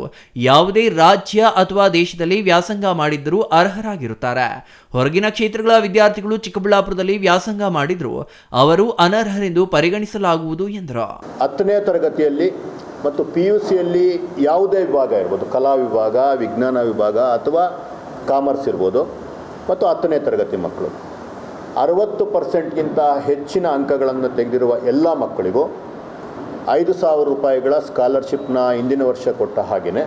ಯಾವುದೇ ರಾಜ್ಯ ಅಥವಾ ದೇಶದಲ್ಲಿ ವ್ಯಾಸಂಗ ಮಾಡಿದ್ದರೂ ಅರ್ಹರಾಗಿರುತ್ತಾರೆ. ಹೊರಗಿನ ಕ್ಷೇತ್ರಗಳ ವಿದ್ಯಾರ್ಥಿಗಳು ಚಿಕ್ಕಬಳ್ಳಾಪುರದಲ್ಲಿ ವ್ಯಾಸಂಗ ಮಾಡಿದ್ರು ಅವರು ಅನರ್ಹರೆಂದು ಪರಿಗಣಿಸಲಾಗುವುದು ಎಂದರು. 10ನೇ ತರಗತಿಯಲ್ಲಿ ಮತ್ತು PUCಯಲ್ಲಿ ಯಾವುದೇ ವಿಭಾಗ ಇರ್ಬೋದು, ಕಲಾ ವಿಭಾಗ, ವಿಜ್ಞಾನ ವಿಭಾಗ ಅಥವಾ ಕಾಮರ್ಸ್ ಇರ್ಬೋದು, ಮತ್ತು 10ನೇ ತರಗತಿ ಮಕ್ಕಳು 60%ಗಿಂತ ಹೆಚ್ಚಿನ ಅಂಕಗಳನ್ನು ತೆಗೆದಿರುವ ಎಲ್ಲ ಮಕ್ಕಳಿಗೂ 5,000 ರೂಪಾಯಿಗಳ ಸ್ಕಾಲರ್ಶಿಪ್ನ ಹಿಂದಿನ ವರ್ಷ ಕೊಟ್ಟ ಹಾಗೆಯೇ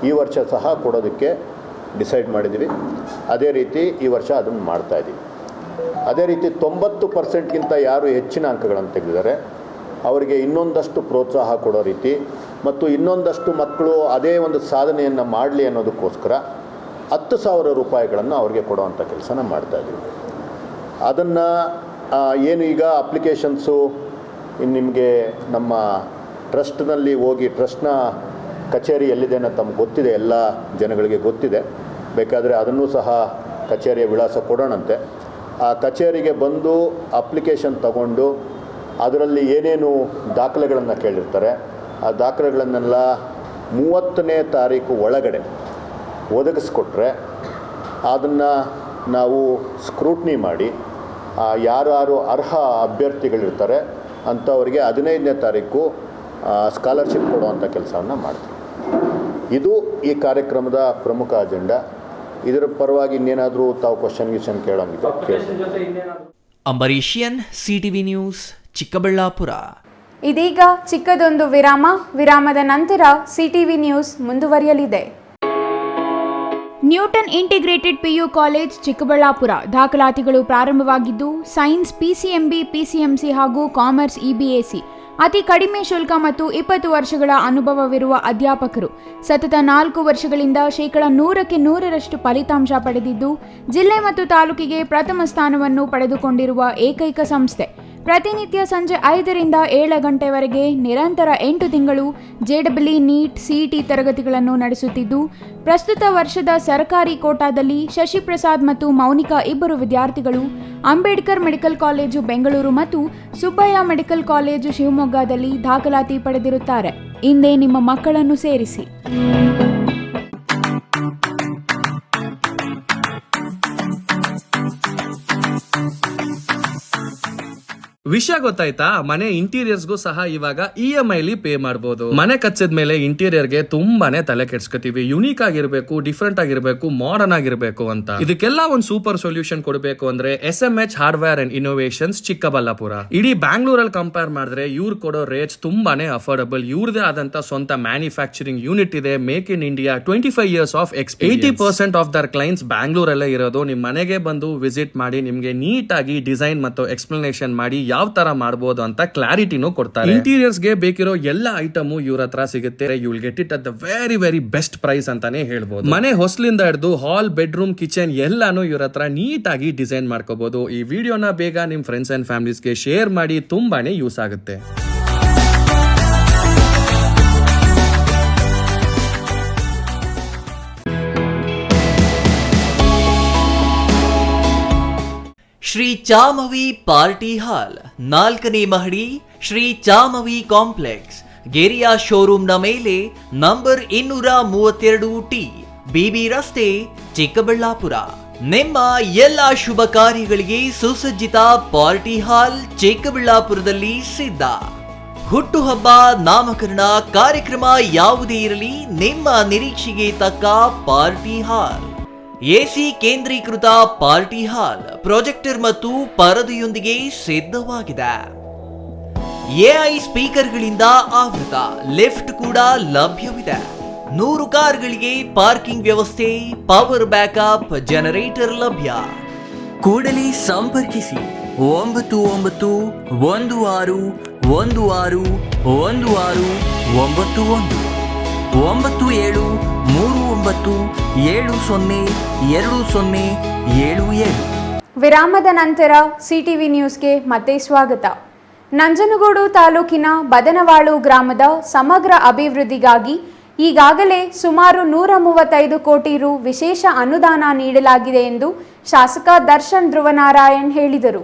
ಈ ವರ್ಷ ಸಹ ಕೊಡೋದಕ್ಕೆ ಡಿಸೈಡ್ ಮಾಡಿದ್ದೀವಿ. ಅದೇ ರೀತಿ ಈ ವರ್ಷ ಅದನ್ನು ಮಾಡ್ತಾಯಿದ್ದೀವಿ. ಅದೇ ರೀತಿ 90%ಗಿಂತ ಯಾರು ಹೆಚ್ಚಿನ ಅಂಕಗಳನ್ನು ತೆಗೆದಿದ್ದಾರೆ ಅವರಿಗೆ ಇನ್ನೊಂದಷ್ಟು ಪ್ರೋತ್ಸಾಹ ಕೊಡೋ ರೀತಿ ಮತ್ತು ಇನ್ನೊಂದಷ್ಟು ಮಕ್ಕಳು ಅದೇ ಒಂದು ಸಾಧನೆಯನ್ನು ಮಾಡಲಿ ಅನ್ನೋದಕ್ಕೋಸ್ಕರ 10,000 ರೂಪಾಯಿಗಳನ್ನು ಅವ್ರಿಗೆ ಕೊಡುವಂಥ ಕೆಲಸನ ಮಾಡ್ತಾಯಿದ್ದೀವಿ. ಅದನ್ನು ಏನು ಈಗ ಅಪ್ಲಿಕೇಶನ್ಸು ನಿಮಗೆ ನಮ್ಮ ಟ್ರಸ್ಟ್ನಲ್ಲಿ ಹೋಗಿ ಟ್ರಸ್ಟ್ನ ಕಚೇರಿ ಎಲ್ಲಿದೆ ಅನ್ನೋ ತಮ್ಗೆ ಗೊತ್ತಿದೆ, ಎಲ್ಲ ಜನಗಳಿಗೆ ಗೊತ್ತಿದೆ. ಬೇಕಾದರೆ ಅದನ್ನು ಸಹ ಕಚೇರಿಯ ವಿಳಾಸ ಕೊಡೋಣಂತೆ. ಆ ಕಚೇರಿಗೆ ಬಂದು ಅಪ್ಲಿಕೇಶನ್ ತಗೊಂಡು ಅದರಲ್ಲಿ ಏನೇನು ದಾಖಲೆಗಳನ್ನು ಕೇಳಿರ್ತಾರೆ ಆ ದಾಖಲೆಗಳನ್ನೆಲ್ಲ 30ನೇ ತಾರೀಕು ಒಳಗಡೆ ಒದಗಿಸ್ಕೊಟ್ರೆ ಅದನ್ನು ನಾವು ಸ್ಕ್ರೂಟ್ನಿ ಮಾಡಿ ಯಾರು ಅರ್ಹ ಅಭ್ಯರ್ಥಿಗಳಿರ್ತಾರೆ ಅಂಥವರಿಗೆ 15ನೇ ತಾರೀಕು ಸ್ಕಾಲರ್ಶಿಪ್ ಕೊಡುವಂಥ ಕೆಲಸವನ್ನು ಮಾಡ್ತೀವಿ. ಇದು ಈ ಕಾರ್ಯಕ್ರಮದ ಪ್ರಮುಖ ಅಜೆಂಡಾ. ಇದರ ಪರವಾಗಿ ಇನ್ನೇನಾದರೂ ತಾವು ಕ್ವಶನ್ ಕೇಳೋಂಗಿದೆ. ಅಂಬರೀಷಿಯನ್, ಸಿಟಿವಿ ನ್ಯೂಸ್, ಚಿಕ್ಕಬಳ್ಳಾಪುರ. ಇದೀಗ ಚಿಕ್ಕದೊಂದು ವಿರಾಮದ ನಂತರ ಸಿಟಿವಿ ನ್ಯೂಸ್ ಮುಂದುವರಿಯಲಿದೆ. Newton integrated PU college Chikkaballapur ದಾಖಲಾತಿಗಳು ಪ್ರಾರಂಭವಾಗಿದ್ದು ಸೈನ್ಸ್ PCMB, PCMC ಹಾಗೂ ಕಾಮರ್ಸ್ EBAC ಅತಿ ಕಡಿಮೆ ಶುಲ್ಕ ಮತ್ತು 20 ವರ್ಷಗಳ ಅನುಭವವಿರುವ ಅಧ್ಯಾಪಕರು. ಸತತ 4 ವರ್ಷಗಳಿಂದ 100% ಫಲಿತಾಂಶ ಪಡೆದಿದ್ದು ಜಿಲ್ಲೆ ಮತ್ತು ತಾಲೂಕಿಗೆ ಪ್ರಥಮ ಸ್ಥಾನವನ್ನು ಪಡೆದುಕೊಂಡಿರುವ ಏಕೈಕ ಸಂಸ್ಥೆ. ಪ್ರತಿನಿತ್ಯ ಸಂಜೆ 5ರಿಂದ 7 ಗಂಟೆವರೆಗೆ ನಿರಂತರ 8 ತಿಂಗಳು JEE, NEET, CET ತರಗತಿಗಳನ್ನು ನಡೆಸುತ್ತಿದ್ದು ಪ್ರಸ್ತುತ ವರ್ಷದ ಸರ್ಕಾರಿ ಕೋಟಾದಲ್ಲಿ ಶಶಿಪ್ರಸಾದ್ ಮತ್ತು ಮೌನಿಕಾ ಇಬ್ಬರು ವಿದ್ಯಾರ್ಥಿಗಳು ಅಂಬೇಡ್ಕರ್ ಮೆಡಿಕಲ್ ಕಾಲೇಜು ಬೆಂಗಳೂರು ಮತ್ತು ಸುಬ್ಬಯ್ಯ ಮೆಡಿಕಲ್ ಕಾಲೇಜು ಶಿವಮೊಗ್ಗದಲ್ಲಿ ದಾಖಲಾತಿ ಪಡೆದಿರುತ್ತಾರೆ. ಇಂದೇ ನಿಮ್ಮ ಮಕ್ಕಳನ್ನು ಸೇರಿಸಿ. ವಿಷಯ ಗೊತ್ತಾಯ್ತಾ? ಮನೆ ಇಂಟೀರಿಯರ್ಸ್ಗೂ ಸಹ ಇವಾಗ EMI ಪೇ ಮಾಡಬಹುದು. ಮನೆ ಕಚ್ಚಿದ ಮೇಲೆ ಇಂಟೀರಿಯರ್ಗೆ ತುಂಬಾನೇ ತಲೆ ಕೆಡ್ಸ್ಕೊತೀವಿ. ಯುನೀಕ್ ಆಗಿರ್ಬೇಕು, ಡಿಫ್ರೆಂಟ್ ಆಗಿರ್ಬೇಕು, ಮಾಡರ್ನ್ ಆಗಿರ್ಬೇಕು ಅಂತ. ಇದಕ್ಕೆಲ್ಲ ಒಂದು ಸೂಪರ್ ಸೊಲ್ಯೂಷನ್ ಕೊಡಬೇಕು ಅಂದ್ರೆ SMH hardware and innovations Chikkaballapur. ಇಡೀ ಬ್ಯಾಂಗ್ಳೂರಲ್ಲಿ ಕಂಪೇರ್ ಮಾಡಿದ್ರೆ ಇವ್ರು ಕೊಡೋ ರೇಟ್ಸ್ ತುಂಬಾನೇ ಅಫೋರ್ಡಬಲ್. ಇವ್ರದೇ ಆದಂತ ಸ್ವಂತ ಮ್ಯಾನುಫ್ಯಾಕ್ಚರಿಂಗ್ ಯೂನಿಟ್ ಇದೆ. Make in India 25 years of experience. 80% of their clients ಬ್ಯಾಂಗ್ಳೂರಲ್ಲೇ ಇರೋದು. ನಿಮ್ ಮನೆಗೆ ಬಂದು ವಿಸಿಟ್ ಮಾಡಿ ನಿಮ್ಗೆ ನೀಟ್ ಆಗಿ ಡಿಸೈನ್ ಮತ್ತು ಎಕ್ಸ್ಪ್ಲನೇಷನ್ ಮಾಡಿ ಯಾವ ತರ ಮಾಡಬಹುದು ಅಂತ ಕ್ಲಾರಿಟಿನೂ ಕೊಡ್ತಾರೆ. ಇಂಟೀರಿಯರ್ಸ್ ಗೆ ಬೇಕಿರೋ ಎಲ್ಲ ಐಟಮ್ ಇವ್ರ ಹತ್ರ ಸಿಗುತ್ತೆ. You will get it at the very best price ಅಂತಾನೆ ಹೇಳ್ಬೋದು. ಮನೆ ಹೊಸಲಿಂದ ಹಿಡಿದು ಹಾಲ್, ಬೆಡ್ರೂಮ್, ಕಿಚನ್ ಎಲ್ಲಾನು ಇವ್ರ ಹತ್ರ ನೀಟ್ ಆಗಿ ಡಿಸೈನ್ ಮಾಡ್ಕೋಬಹುದು. ಈ ವಿಡಿಯೋನ ಬೇಗ ನಿಮ್ ಫ್ರೆಂಡ್ಸ್ ಅಂಡ್ ಫ್ಯಾಮಿಲೀಸ್ಗೆ ಶೇರ್ ಮಾಡಿ, ತುಂಬಾನೇ ಯೂಸ್ ಆಗುತ್ತೆ. ಶ್ರೀ ಚಾಮವಿ ಪಾರ್ಟಿ ಹಾಲ್, 4ನೇ ಮಹಡಿ, ಶ್ರೀ ಚಾಮವಿ ಕಾಂಪ್ಲೆಕ್ಸ್, ಗೆರಿಯಾ ಶೋರೂಮ್ನ ಮೇಲೆ, ನಂಬರ್ 232T, BB ರಸ್ತೆ, ಚಿಕ್ಕಬಳ್ಳಾಪುರ. ನಿಮ್ಮ ಎಲ್ಲ ಶುಭ ಕಾರ್ಯಗಳಿಗೆ ಸುಸಜ್ಜಿತ ಪಾರ್ಟಿ ಹಾಲ್ ಚಿಕ್ಕಬಳ್ಳಾಪುರದಲ್ಲಿ ಸಿದ್ಧ. ಹುಟ್ಟುಹಬ್ಬ, ನಾಮಕರಣ, ಕಾರ್ಯಕ್ರಮ ಯಾವುದೇ ಇರಲಿ, ನಿಮ್ಮ ನಿರೀಕ್ಷೆಗೆ ತಕ್ಕ ಪಾರ್ಟಿ ಹಾಲ್. AC ಕೇಂದ್ರೀಕೃತ ಪಾರ್ಟಿ ಹಾಲ್, ಪ್ರೊಜೆಕ್ಟರ್ ಮತ್ತು ಪರದೆಯೊಂದಿಗೆ ಸಿದ್ಧವಾಗಿದೆ. AI ಸ್ಪೀಕರ್ಗಳಿಂದ ಆವೃತ, ಲಿಫ್ಟ್ ಕೂಡ ಲಭ್ಯವಿದೆ. 100 ಕಾರ್ಗಳಿಗೆ ಪಾರ್ಕಿಂಗ್ ವ್ಯವಸ್ಥೆ, ಪವರ್ ಬ್ಯಾಕಪ್, ಜನರೇಟರ್ ಲಭ್ಯ. ಕೂಡಲೇ ಸಂಪರ್ಕಿಸಿ 9916161691 9739702077. ವಿರಾಮದ ನಂತರ ಸಿಟಿವಿ ನ್ಯೂಸ್ಗೆ ಮತ್ತೆ ಸ್ವಾಗತ. ನಂಜನಗೂಡು ತಾಲೂಕಿನ ಬದನವಾಳು ಗ್ರಾಮದ ಸಮಗ್ರ ಅಭಿವೃದ್ಧಿಗಾಗಿ ಈಗಾಗಲೇ ಸುಮಾರು 135 ಕೋಟಿ ರು ವಿಶೇಷ ಅನುದಾನ ನೀಡಲಾಗಿದೆ ಎಂದು ಶಾಸಕ ದರ್ಶನ್ ಧ್ರುವನಾರಾಯಣ್ ಹೇಳಿದರು.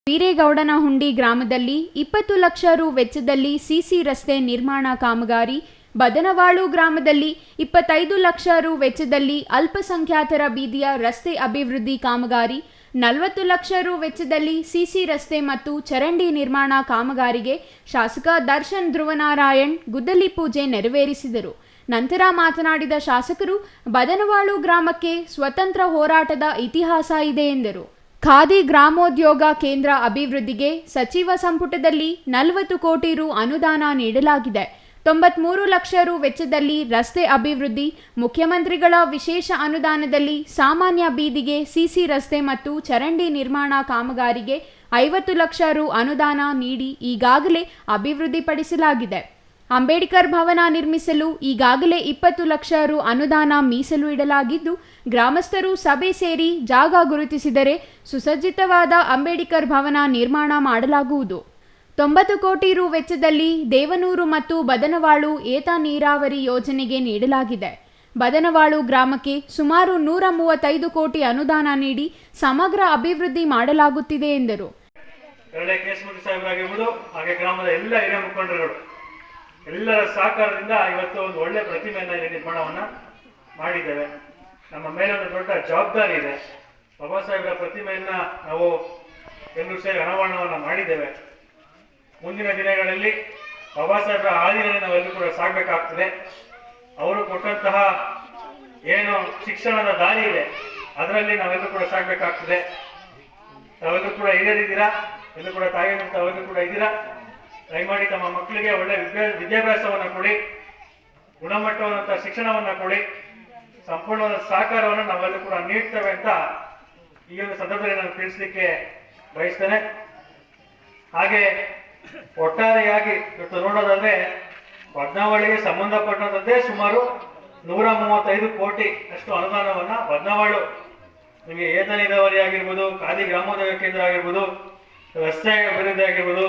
ವೀರೇಗೌಡನಹುಂಡಿ ಗ್ರಾಮದಲ್ಲಿ 20 ಲಕ್ಷ ರು ವೆಚ್ಚದಲ್ಲಿ ಸಿಸಿ ರಸ್ತೆ ನಿರ್ಮಾಣ ಕಾಮಗಾರಿ, ಬದನವಾಳು ಗ್ರಾಮದಲ್ಲಿ 25 ಲಕ್ಷ ರು ವೆಚ್ಚದಲ್ಲಿ ಅಲ್ಪಸಂಖ್ಯಾತರ ಬೀದಿಯ ರಸ್ತೆ ಅಭಿವೃದ್ಧಿ ಕಾಮಗಾರಿ, 40 ಲಕ್ಷ ರು ವೆಚ್ಚದಲ್ಲಿ ಸಿಸಿ ರಸ್ತೆ ಮತ್ತು ಚರಂಡಿ ನಿರ್ಮಾಣ ಕಾಮಗಾರಿಗೆ ಶಾಸಕ ದರ್ಶನ್ ಧ್ರುವನಾರಾಯಣ್ ಗುದ್ದಲಿ ಪೂಜೆ ನೆರವೇರಿಸಿದರು. ನಂತರ ಮಾತನಾಡಿದ ಶಾಸಕರು, ಬದನವಾಳು ಗ್ರಾಮಕ್ಕೆ ಸ್ವತಂತ್ರ ಹೋರಾಟದ ಇತಿಹಾಸ ಇದೆ ಎಂದರು. ಖಾದಿ ಗ್ರಾಮೋದ್ಯೋಗ ಕೇಂದ್ರ ಅಭಿವೃದ್ಧಿಗೆ ಸಚಿವ ಸಂಪುಟದಲ್ಲಿ 40 ಕೋಟಿ ರು ಅನುದಾನ ನೀಡಲಾಗಿದೆ. 93 ಲಕ್ಷ ರು ವೆಚ್ಚದಲ್ಲಿ ರಸ್ತೆ ಅಭಿವೃದ್ಧಿ, ಮುಖ್ಯಮಂತ್ರಿಗಳ ವಿಶೇಷ ಅನುದಾನದಲ್ಲಿ ಸಾಮಾನ್ಯ ಬೀದಿಗೆ ಸಿಸಿ ರಸ್ತೆ ಮತ್ತು ಚರಂಡಿ ನಿರ್ಮಾಣ ಕಾಮಗಾರಿಗೆ 50 ಲಕ್ಷ ರು ಅನುದಾನ ನೀಡಿ ಈಗಾಗಲೇ ಅಭಿವೃದ್ಧಿಪಡಿಸಲಾಗಿದೆ. ಅಂಬೇಡ್ಕರ್ ಭವನ ನಿರ್ಮಿಸಲು ಈಗಾಗಲೇ 20 ಲಕ್ಷ ರು ಅನುದಾನ ಮೀಸಲು ಇಡಲಾಗಿದ್ದು, ಗ್ರಾಮಸ್ಥರು ಸಭೆ ಸೇರಿ ಜಾಗ ಗುರುತಿಸಿದರೆ ಸುಸಜ್ಜಿತವಾದ ಅಂಬೇಡ್ಕರ್ ಭವನ ನಿರ್ಮಾಣ ಮಾಡಲಾಗುವುದು. 90 ಕೋಟಿ ರು ವೆಚ್ಚದಲ್ಲಿ ದೇವನೂರು ಮತ್ತು ಬದನವಾಳು ಏತ ನೀರಾವರಿ ಯೋಜನೆಗೆ ನೀಡಲಾಗಿದೆ. ಬದನವಾಳು ಗ್ರಾಮಕ್ಕೆ ಸುಮಾರು 135 ಕೋಟಿ ಅನುದಾನ ನೀಡಿ ಸಮಗ್ರ ಅಭಿವೃದ್ಧಿ ಮಾಡಲಾಗುತ್ತಿದೆ ಎಂದರು. ಕೇಶಮೂರ್ತಿ ಸಾಹೇಬರಾಗಿರ್ಬೋದು, ಹಾಗೆ ಗ್ರಾಮದ ಎಲ್ಲ ಹಿರಿಯ ಮುಖಂಡರುಗಳು ಎಲ್ಲರ ಸಹಕಾರದಿಂದ ಇವತ್ತು ಒಂದು ಒಳ್ಳೆ ಪ್ರತಿಮೆಯನ್ನ ಇಲ್ಲಿ ನಿರ್ಮಾಣವನ್ನ ಮಾಡಿದ್ದೇವೆ. ನಮ್ಮ ಮೇಲೆ ಒಂದು ದೊಡ್ಡ ಜವಾಬ್ದಾರಿ ಇದೆ. ಬಾಬಾ ಸಾಹೇಬರ ಪ್ರತಿಮೆಯನ್ನ ನಾವು ಎಲ್ಲರೂ ಸೇರಿ ಅನಾವರಣವನ್ನ ಮಾಡಿದ್ದೇವೆ. ಮುಂದಿನ ದಿನಗಳಲ್ಲಿ ಬಾಬಾ ಸಾಹೇಬರ ಹಾದಿನಲ್ಲಿ ನಾವೆಲ್ಲರೂ ಕೂಡ ಸಾಗಬೇಕಾಗ್ತದೆ. ಅವರು ಕೊಟ್ಟಂತಹ ಏನು ಶಿಕ್ಷಣದ ದಾರಿ ಇದೆ ಅದರಲ್ಲಿ ನಾವೆಲ್ಲರೂ ಕೂಡ ಸಾಗಬೇಕಾಗ್ತದೆ. ತಾವೆಲ್ಲರೂ ಕೂಡ ಹಿರಿಯರಿದ್ದೀರಾ, ಎಲ್ಲರೂ ಕೂಡ ತಾಯಿಯಂತ ತಾವೆಲ್ಲರೂ ಕೂಡ ಇದ್ದೀರಾ. ದಯಮಾಡಿ ತಮ್ಮ ಮಕ್ಕಳಿಗೆ ಒಳ್ಳೆ ವಿದ್ಯಾಭ್ಯಾಸವನ್ನು ಕೊಡಿ, ಗುಣಮಟ್ಟವಾದಂತಹ ಶಿಕ್ಷಣವನ್ನ ಕೊಡಿ, ಸಂಪೂರ್ಣವಾದ ಸಹಕಾರವನ್ನು ನಾವೆಲ್ಲರೂ ಕೂಡ ನೀಡ್ತೇವೆ ಅಂತ ಈ ಒಂದು ಸಂದರ್ಭದಲ್ಲಿ ನಾನು ತಿಳಿಸ್ಲಿಕ್ಕೆ ಬಯಸ್ತೇನೆ. ಹಾಗೆ ಒಟ್ಟಾರೆಯಾಗಿ ಇವತ್ತು ನೋಡೋದಾದ್ರೆ ಬದನಾವಳಿಗೆ ಸಂಬಂಧಪಟ್ಟಂತೆ ಸುಮಾರು 135 ಕೋಟಿ ಅಷ್ಟು ಅನುದಾನವನ್ನ ಬದನಾವಳು ನಿಮಗೆ ಏತ ನೀರಾವರಿ ಆಗಿರ್ಬೋದು, ಖಾದಿ ಗ್ರಾಮೋದ್ಯೋಗ ಕೇಂದ್ರ ಆಗಿರ್ಬೋದು, ರಸ್ತೆ ಅಭಿವೃದ್ಧಿ ಆಗಿರ್ಬೋದು,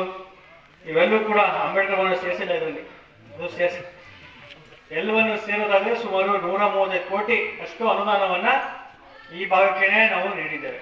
ಇವೆಲ್ಲೂ ಕೂಡ ಅಂಬೇಡ್ಕರ್ ಭವನ ಸೇರಿಸಿಲ್ಲ. ಇದರಲ್ಲಿ ಅದು ಸೇರಿಸಿ ಎಲ್ಲವನ್ನು ಸೇರೋದಾದ್ರೆ ಸುಮಾರು 135 ಕೋಟಿ ಅಷ್ಟು ಅನುದಾನವನ್ನ ಈ ಭಾಗಕ್ಕೆ ನಾವು ನೀಡಿದ್ದೇವೆ.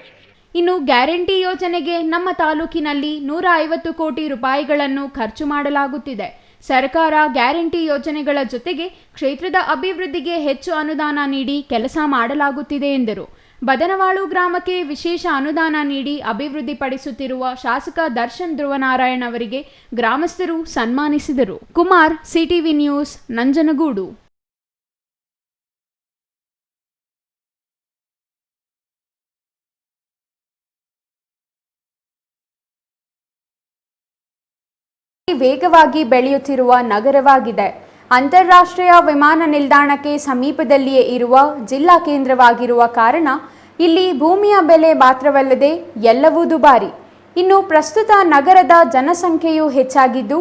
ಇನ್ನು ಗ್ಯಾರಂಟಿ ಯೋಜನೆಗೆ ನಮ್ಮ ತಾಲೂಕಿನಲ್ಲಿ 150 ಕೋಟಿ ರೂಪಾಯಿಗಳನ್ನು ಖರ್ಚು ಮಾಡಲಾಗುತ್ತಿದೆ. ಸರ್ಕಾರ ಗ್ಯಾರಂಟಿ ಯೋಜನೆಗಳ ಜೊತೆಗೆ ಕ್ಷೇತ್ರದ ಅಭಿವೃದ್ಧಿಗೆ ಹೆಚ್ಚು ಅನುದಾನ ನೀಡಿ ಕೆಲಸ ಮಾಡಲಾಗುತ್ತಿದೆ ಎಂದರು. ಬದನವಾಳು ಗ್ರಾಮಕ್ಕೆ ವಿಶೇಷ ಅನುದಾನ ನೀಡಿ ಅಭಿವೃದ್ಧಿಪಡಿಸುತ್ತಿರುವ ಶಾಸಕ ದರ್ಶನ್ ಧ್ರುವನಾರಾಯಣ್ ಅವರಿಗೆ ಗ್ರಾಮಸ್ಥರು ಸನ್ಮಾನಿಸಿದರು. Kumar, CTV news, Nanjangud. ವೇಗವಾಗಿ ಬೆಳೆಯುತ್ತಿರುವ ನಗರವಾಗಿದೆ. ಅಂತಾರಾಷ್ಟ್ರೀಯ ವಿಮಾನ ನಿಲ್ದಾಣಕ್ಕೆ ಸಮೀಪದಲ್ಲಿಯೇ ಇರುವ ಜಿಲ್ಲಾ ಕೇಂದ್ರವಾಗಿರುವ ಕಾರಣ ಇಲ್ಲಿ ಭೂಮಿಯ ಬೆಲೆ ಮಾತ್ರವಲ್ಲದೆ ಎಲ್ಲವೂ ದುಬಾರಿ. ಇನ್ನು ಪ್ರಸ್ತುತ ನಗರದ ಜನಸಂಖ್ಯೆಯೂ ಹೆಚ್ಚಾಗಿದ್ದು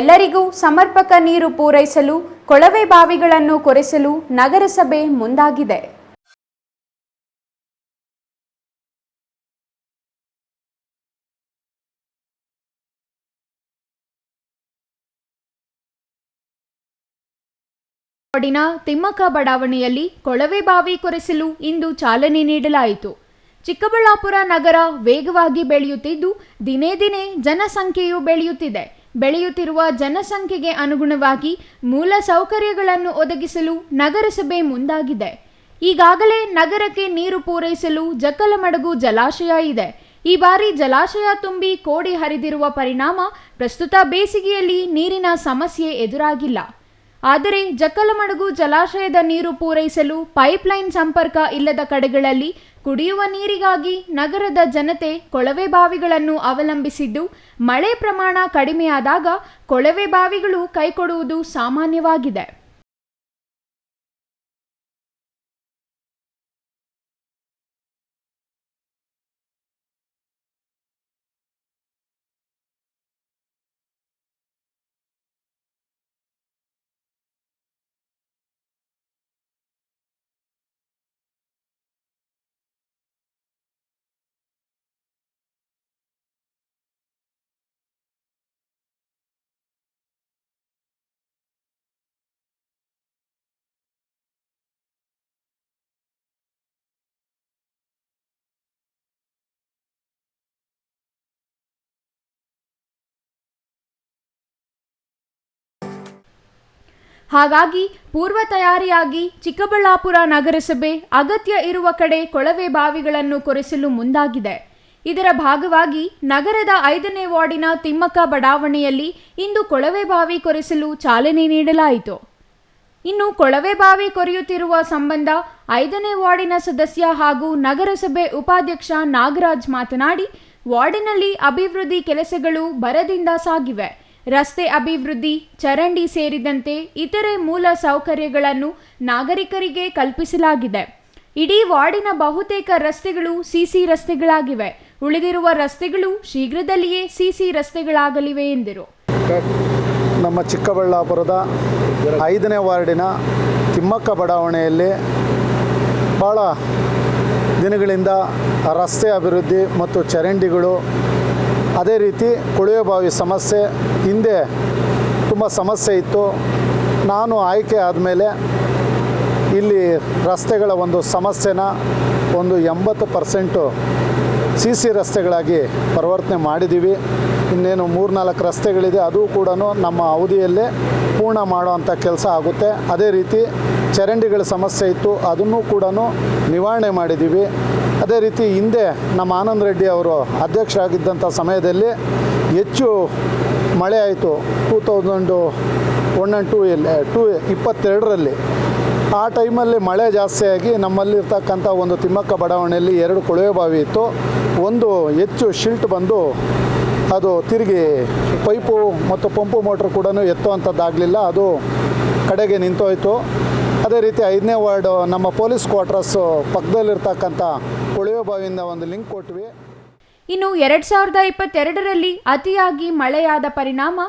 ಎಲ್ಲರಿಗೂ ಸಮರ್ಪಕ ನೀರು ಪೂರೈಸಲು ಕೊಳವೆ ಬಾವಿಗಳನ್ನು ಕೊರೆಸಲು ನಗರಸಭೆ ಮುಂದಾಗಿದೆ. ವಾರ್ಡಿನ ತಿಮ್ಮಕ್ಕ ಬಡಾವಣೆಯಲ್ಲಿ ಕೊಳವೆ ಬಾವಿ ಕೊರೆಸಲು ಇಂದು ಚಾಲನೆ ನೀಡಲಾಯಿತು. ಚಿಕ್ಕಬಳ್ಳಾಪುರ ನಗರ ವೇಗವಾಗಿ ಬೆಳೆಯುತ್ತಿದ್ದು ದಿನೇ ದಿನೇ ಜನಸಂಖ್ಯೆಯೂ ಬೆಳೆಯುತ್ತಿದೆ. ಬೆಳೆಯುತ್ತಿರುವ ಜನಸಂಖ್ಯೆಗೆ ಅನುಗುಣವಾಗಿ ಮೂಲ ಸೌಕರ್ಯಗಳನ್ನು ಒದಗಿಸಲು ನಗರಸಭೆ ಮುಂದಾಗಿದೆ. ಈಗಾಗಲೇ ನಗರಕ್ಕೆ ನೀರು ಪೂರೈಸಲು ಜಕ್ಕಲಮಡಗು ಜಲಾಶಯ ಇದೆ. ಈ ಬಾರಿ ಜಲಾಶಯ ತುಂಬಿ ಕೋಡಿ ಹರಿದಿರುವ ಪರಿಣಾಮ ಪ್ರಸ್ತುತ ಬೇಸಿಗೆಯಲ್ಲಿ ನೀರಿನ ಸಮಸ್ಯೆ ಎದುರಾಗಿಲ್ಲ. ಆದರೆ ಜಕ್ಕಲಮಡಗು ಜಲಾಶಯದ ನೀರು ಪೂರೈಸಲು ಪೈಪ್ಲೈನ್ ಸಂಪರ್ಕ ಇಲ್ಲದ ಕಡೆಗಳಲ್ಲಿ ಕುಡಿಯುವ ನೀರಿಗಾಗಿ ನಗರದ ಜನತೆ ಕೊಳವೆ ಬಾವಿಗಳನ್ನು ಅವಲಂಬಿಸಿದ್ದು, ಮಳೆ ಪ್ರಮಾಣ ಕಡಿಮೆಯಾದಾಗ ಕೊಳವೆ ಬಾವಿಗಳು ಕೈಕೊಡುವುದು ಸಾಮಾನ್ಯವಾಗಿದೆ. ಹಾಗಾಗಿ ಪೂರ್ವ ತಯಾರಿಯಾಗಿ ಚಿಕ್ಕಬಳ್ಳಾಪುರ ನಗರಸಭೆ ಅಗತ್ಯ ಇರುವ ಕಡೆ ಕೊಳವೆ ಬಾವಿಗಳನ್ನು ಕೊರೆಸಲು ಮುಂದಾಗಿದೆ. ಇದರ ಭಾಗವಾಗಿ ನಗರದ 5ನೇ ವಾರ್ಡಿನ ತಿಮ್ಮಕ್ಕ ಬಡಾವಣೆಯಲ್ಲಿ ಇಂದು ಕೊಳವೆ ಬಾವಿ ಕೊರೆಸಲು ಚಾಲನೆ ನೀಡಲಾಯಿತು. ಇನ್ನು ಕೊಳವೆ ಬಾವಿ ಕೊರೆಯುತ್ತಿರುವ ಸಂಬಂಧ 5ನೇ ವಾರ್ಡಿನ ಸದಸ್ಯ ಹಾಗೂ ನಗರಸಭೆ ಉಪಾಧ್ಯಕ್ಷ ನಾಗರಾಜ್ ಮಾತನಾಡಿ, ವಾರ್ಡಿನಲ್ಲಿ ಅಭಿವೃದ್ಧಿ ಕೆಲಸಗಳು ಭರದಿಂದ ಸಾಗಿವೆ. ರಸ್ತೆ ಅಭಿವೃದ್ಧಿ, ಚರಂಡಿ ಸೇರಿದಂತೆ ಇತರೆ ಮೂಲ ಸೌಕರ್ಯಗಳನ್ನು ನಾಗರಿಕರಿಗೆ ಕಲ್ಪಿಸಲಾಗಿದೆ. ಇಡೀ ವಾರ್ಡಿನ ಬಹುತೇಕ ರಸ್ತೆಗಳು ಸಿಸಿ ರಸ್ತೆಗಳಾಗಿವೆ. ಉಳಿದಿರುವ ರಸ್ತೆಗಳು ಶೀಘ್ರದಲ್ಲಿಯೇ ಸಿಸಿ ರಸ್ತೆಗಳಾಗಲಿವೆ ಎಂದರು. ನಮ್ಮ ಚಿಕ್ಕಬಳ್ಳಾಪುರದ 5ನೇ ವಾರ್ಡಿನ ತಿಮ್ಮಕ್ಕ ಬಡಾವಣೆಯಲ್ಲಿ ಭಾಳ ದಿನಗಳಿಂದ ರಸ್ತೆ ಅಭಿವೃದ್ಧಿ ಮತ್ತು ಚರಂಡಿಗಳು, ಅದೇ ರೀತಿ ಕೊಳವೆ ಬಾವಿ ಸಮಸ್ಯೆ ಹಿಂದೆ ತುಂಬ ಸಮಸ್ಯೆ ಇತ್ತು. ನಾನು ಆಯ್ಕೆ ಆದಮೇಲೆ ಇಲ್ಲಿ ರಸ್ತೆಗಳ ಒಂದು ಸಮಸ್ಯೆನ ಒಂದು 80% ಸಿಸಿ ರಸ್ತೆಗಳಾಗಿ ಪರಿವರ್ತನೆ ಮಾಡಿದ್ದೀವಿ. ಇನ್ನೇನು 3-4 ರಸ್ತೆಗಳಿದೆ, ಅದು ಕೂಡ ನಮ್ಮ ಅವಧಿಯಲ್ಲೇ ಪೂರ್ಣ ಮಾಡುವಂಥ ಕೆಲಸ ಆಗುತ್ತೆ. ಅದೇ ರೀತಿ ಚರಂಡಿಗಳ ಸಮಸ್ಯೆ ಇತ್ತು, ಅದನ್ನು ಕೂಡ ನಿವಾರಣೆ ಮಾಡಿದ್ದೀವಿ. ಅದೇ ರೀತಿ ಹಿಂದೆ ನಮ್ಮ ಆನಂದ್ ರೆಡ್ಡಿ ಅವರು ಅಧ್ಯಕ್ಷರಾಗಿದ್ದಂಥ ಸಮಯದಲ್ಲಿ ಹೆಚ್ಚು ಮಳೆ ಆಯಿತು. 2022ರಲ್ಲಿ ಆ ಟೈಮಲ್ಲಿ ಮಳೆ ಜಾಸ್ತಿಯಾಗಿ ನಮ್ಮಲ್ಲಿರ್ತಕ್ಕಂಥ ಒಂದು ತಿಮ್ಮಕ್ಕ ಬಡಾವಣೆಯಲ್ಲಿ 2 ಕೊಳವೆ ಬಾವಿ ಇತ್ತು. ಒಂದು ಹೆಚ್ಚು ಶಿಲ್ಟ್ ಬಂದು ಅದು ತಿರುಗಿ ಪೈಪು ಮತ್ತು ಪಂಪು ಮೋಟ್ರ್ ಕೂಡ ಎತ್ತುವಂಥದ್ದಾಗಲಿಲ್ಲ, ಅದು ಕಡೆಗೆ ನಿಂತೋಯ್ತು. ಅದೇ ರೀತಿ 5ನೇ ವಾರ್ಡ್ ನಮ್ಮ ಪೊಲೀಸ್ ಕ್ವಾರ್ಟರ್ಸು ಪಕ್ಕದಲ್ಲಿರ್ತಕ್ಕಂಥ ಕೊಳವೆ ಬಾವಿಯಿಂದ ಒಂದು ಲಿಂಕ್ ಕೊಟ್ವಿ. ಇನ್ನು 2022ರಲ್ಲಿ ಅತಿಯಾಗಿ ಮಳೆಯಾದ ಪರಿಣಾಮ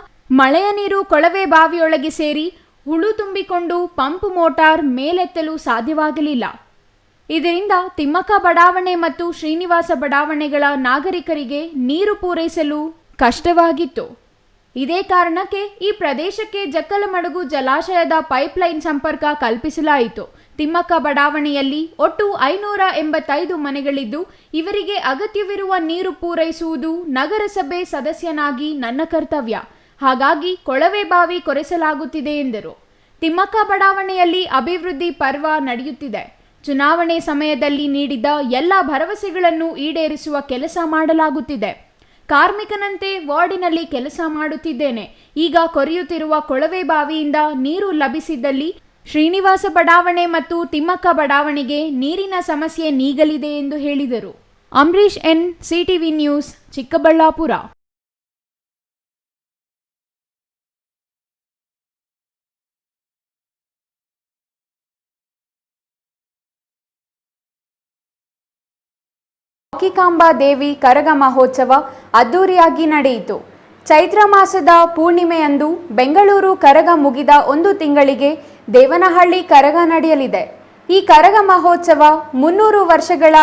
ಮಳೆಯ ನೀರು ಕೊಳವೆ ಬಾವಿಯೊಳಗೆ ಸೇರಿ ಹುಳು ತುಂಬಿಕೊಂಡು ಪಂಪ್ ಮೋಟಾರ್ ಮೇಲೆತ್ತಲು ಸಾಧ್ಯವಾಗಲಿಲ್ಲ. ಇದರಿಂದ ತಿಮ್ಮಕ್ಕ ಬಡಾವಣೆ ಮತ್ತು ಶ್ರೀನಿವಾಸ ಬಡಾವಣೆಗಳ ನಾಗರಿಕರಿಗೆ ನೀರು ಪೂರೈಸಲು ಕಷ್ಟವಾಗಿತ್ತು. ಇದೇ ಕಾರಣಕ್ಕೆ ಈ ಪ್ರದೇಶಕ್ಕೆ ಜಕ್ಕಲಮಡುಗು ಜಲಾಶಯದ ಪೈಪ್ಲೈನ್ ಸಂಪರ್ಕ ಕಲ್ಪಿಸಲಾಯಿತು. ತಿಮ್ಮಕ್ಕ ಬಡಾವಣೆಯಲ್ಲಿ ಒಟ್ಟು 585 ಮನೆಗಳಿದ್ದು, ಇವರಿಗೆ ಅಗತ್ಯವಿರುವ ನೀರು ಪೂರೈಸುವುದು ನಗರಸಭೆ ಸದಸ್ಯನಾಗಿ ನನ್ನ ಕರ್ತವ್ಯ. ಹಾಗಾಗಿ ಕೊಳವೆ ಬಾವಿ ಕೊರೆಸಲಾಗುತ್ತಿದೆ ಎಂದರು. ತಿಮ್ಮಕ್ಕ ಬಡಾವಣೆಯಲ್ಲಿ ಅಭಿವೃದ್ಧಿ ಪರ್ವ ನಡೆಯುತ್ತಿದೆ. ಚುನಾವಣೆ ಸಮಯದಲ್ಲಿ ನೀಡಿದ ಎಲ್ಲ ಭರವಸೆಗಳನ್ನು ಈಡೇರಿಸುವ ಕೆಲಸ ಮಾಡಲಾಗುತ್ತಿದೆ. ಕಾರ್ಮಿಕನಂತೆ ವಾರ್ಡಿನಲ್ಲಿ ಕೆಲಸ ಮಾಡುತ್ತಿದ್ದೇನೆ. ಈಗ ಕೊರೆಯುತ್ತಿರುವ ಕೊಳವೆ ಬಾವಿಯಿಂದ ನೀರು ಲಭಿಸಿದ್ದಲ್ಲಿ ಶ್ರೀನಿವಾಸ ಬಡಾವಣೆ ಮತ್ತು ತಿಮ್ಮಕ್ಕ ಬಡಾವಣೆಗೆ ನೀರಿನ ಸಮಸ್ಯೆ ನೀಗಲಿದೆ ಎಂದು ಹೇಳಿದರು. Ambarish N, CTV news, Chikkaballapur. Kamba Devi Karaga ಮಹೋತ್ಸವ ಅದ್ದೂರಿಯಾಗಿ ನಡೆಯಿತು. ಚೈತ್ರ ಮಾಸದ ಪೂರ್ಣಿಮೆಯಂದು ಬೆಂಗಳೂರು ಕರಗ ಮುಗಿದ 1 ತಿಂಗಳಿಗೆ ದೇವನಹಳ್ಳಿ ಕರಗ ನಡೆಯಲಿದೆ. ಈ ಕರಗ ಮಹೋತ್ಸವ 300 ವರ್ಷಗಳ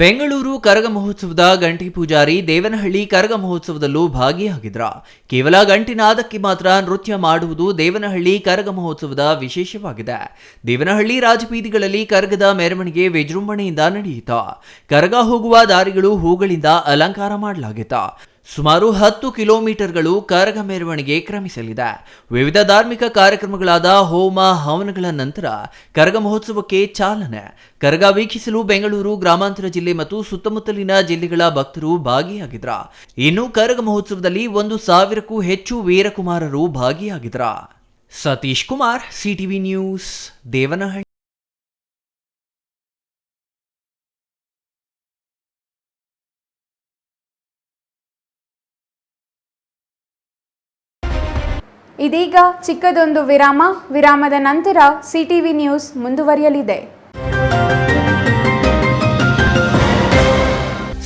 ಬೆಂಗಳೂರು ಕರಗ ಮಹೋತ್ಸವದ ಗಂಟಿ ಪೂಜಾರಿ ದೇವನಹಳ್ಳಿ ಕರಗ ಮಹೋತ್ಸವದಲ್ಲೂ ಭಾಗಿಯಾಗಿದ್ರ. ಕೇವಲ ಗಂಟಿನಾದಕ್ಕೆ ಮಾತ್ರ ನೃತ್ಯ ಮಾಡುವುದು ದೇವನಹಳ್ಳಿ ಕರಗ ಮಹೋತ್ಸವದ ವಿಶೇಷವಾಗಿದೆ. ದೇವನಹಳ್ಳಿ ರಾಜಬೀದಿಗಳಲ್ಲಿ ಕರಗದ ಮೆರವಣಿಗೆ ವಿಜೃಂಭಣೆಯಿಂದ ನಡೆಯಿತು. ಕರಗ ಹೋಗುವ ದಾರಿಗಳು ಹೂಗಳಿಂದ ಅಲಂಕಾರ ಮಾಡಲಾಗಿತ್ತು. ಸುಮಾರು 10 ಕಿಲೋಮೀಟರ್ಗಳು ಕರಗ ಮೆರವಣಿಗೆ ಕ್ರಮಿಸಲಿದೆ. ವಿವಿಧ ಧಾರ್ಮಿಕ ಕಾರ್ಯಕ್ರಮಗಳಾದ ಹೋಮ ಹವನಗಳ ನಂತರ ಕರಗ ಮಹೋತ್ಸವಕ್ಕೆ ಚಾಲನೆ. ಕರಗ ವೀಕ್ಷಿಸಲು ಬೆಂಗಳೂರು ಗ್ರಾಮಾಂತರ ಜಿಲ್ಲೆ ಮತ್ತು ಸುತ್ತಮುತ್ತಲಿನ ಜಿಲ್ಲೆಗಳ ಭಕ್ತರು ಭಾಗಿಯಾಗಿದ್ರ. ಇನ್ನು ಕರಗ ಮಹೋತ್ಸವದಲ್ಲಿ 1,000ಕ್ಕೂ ಹೆಚ್ಚು ವೀರಕುಮಾರರು ಭಾಗಿಯಾಗಿದ್ರ. Satish Kumar, CTV news, Devanahalli. ಇದೀಗ ಚಿಕ್ಕದೊಂದು ವಿರಾಮದ ನಂತರ ಸಿಟಿವಿ ನ್ಯೂಸ್ ಮುಂದುವರಿಯಲಿದೆ.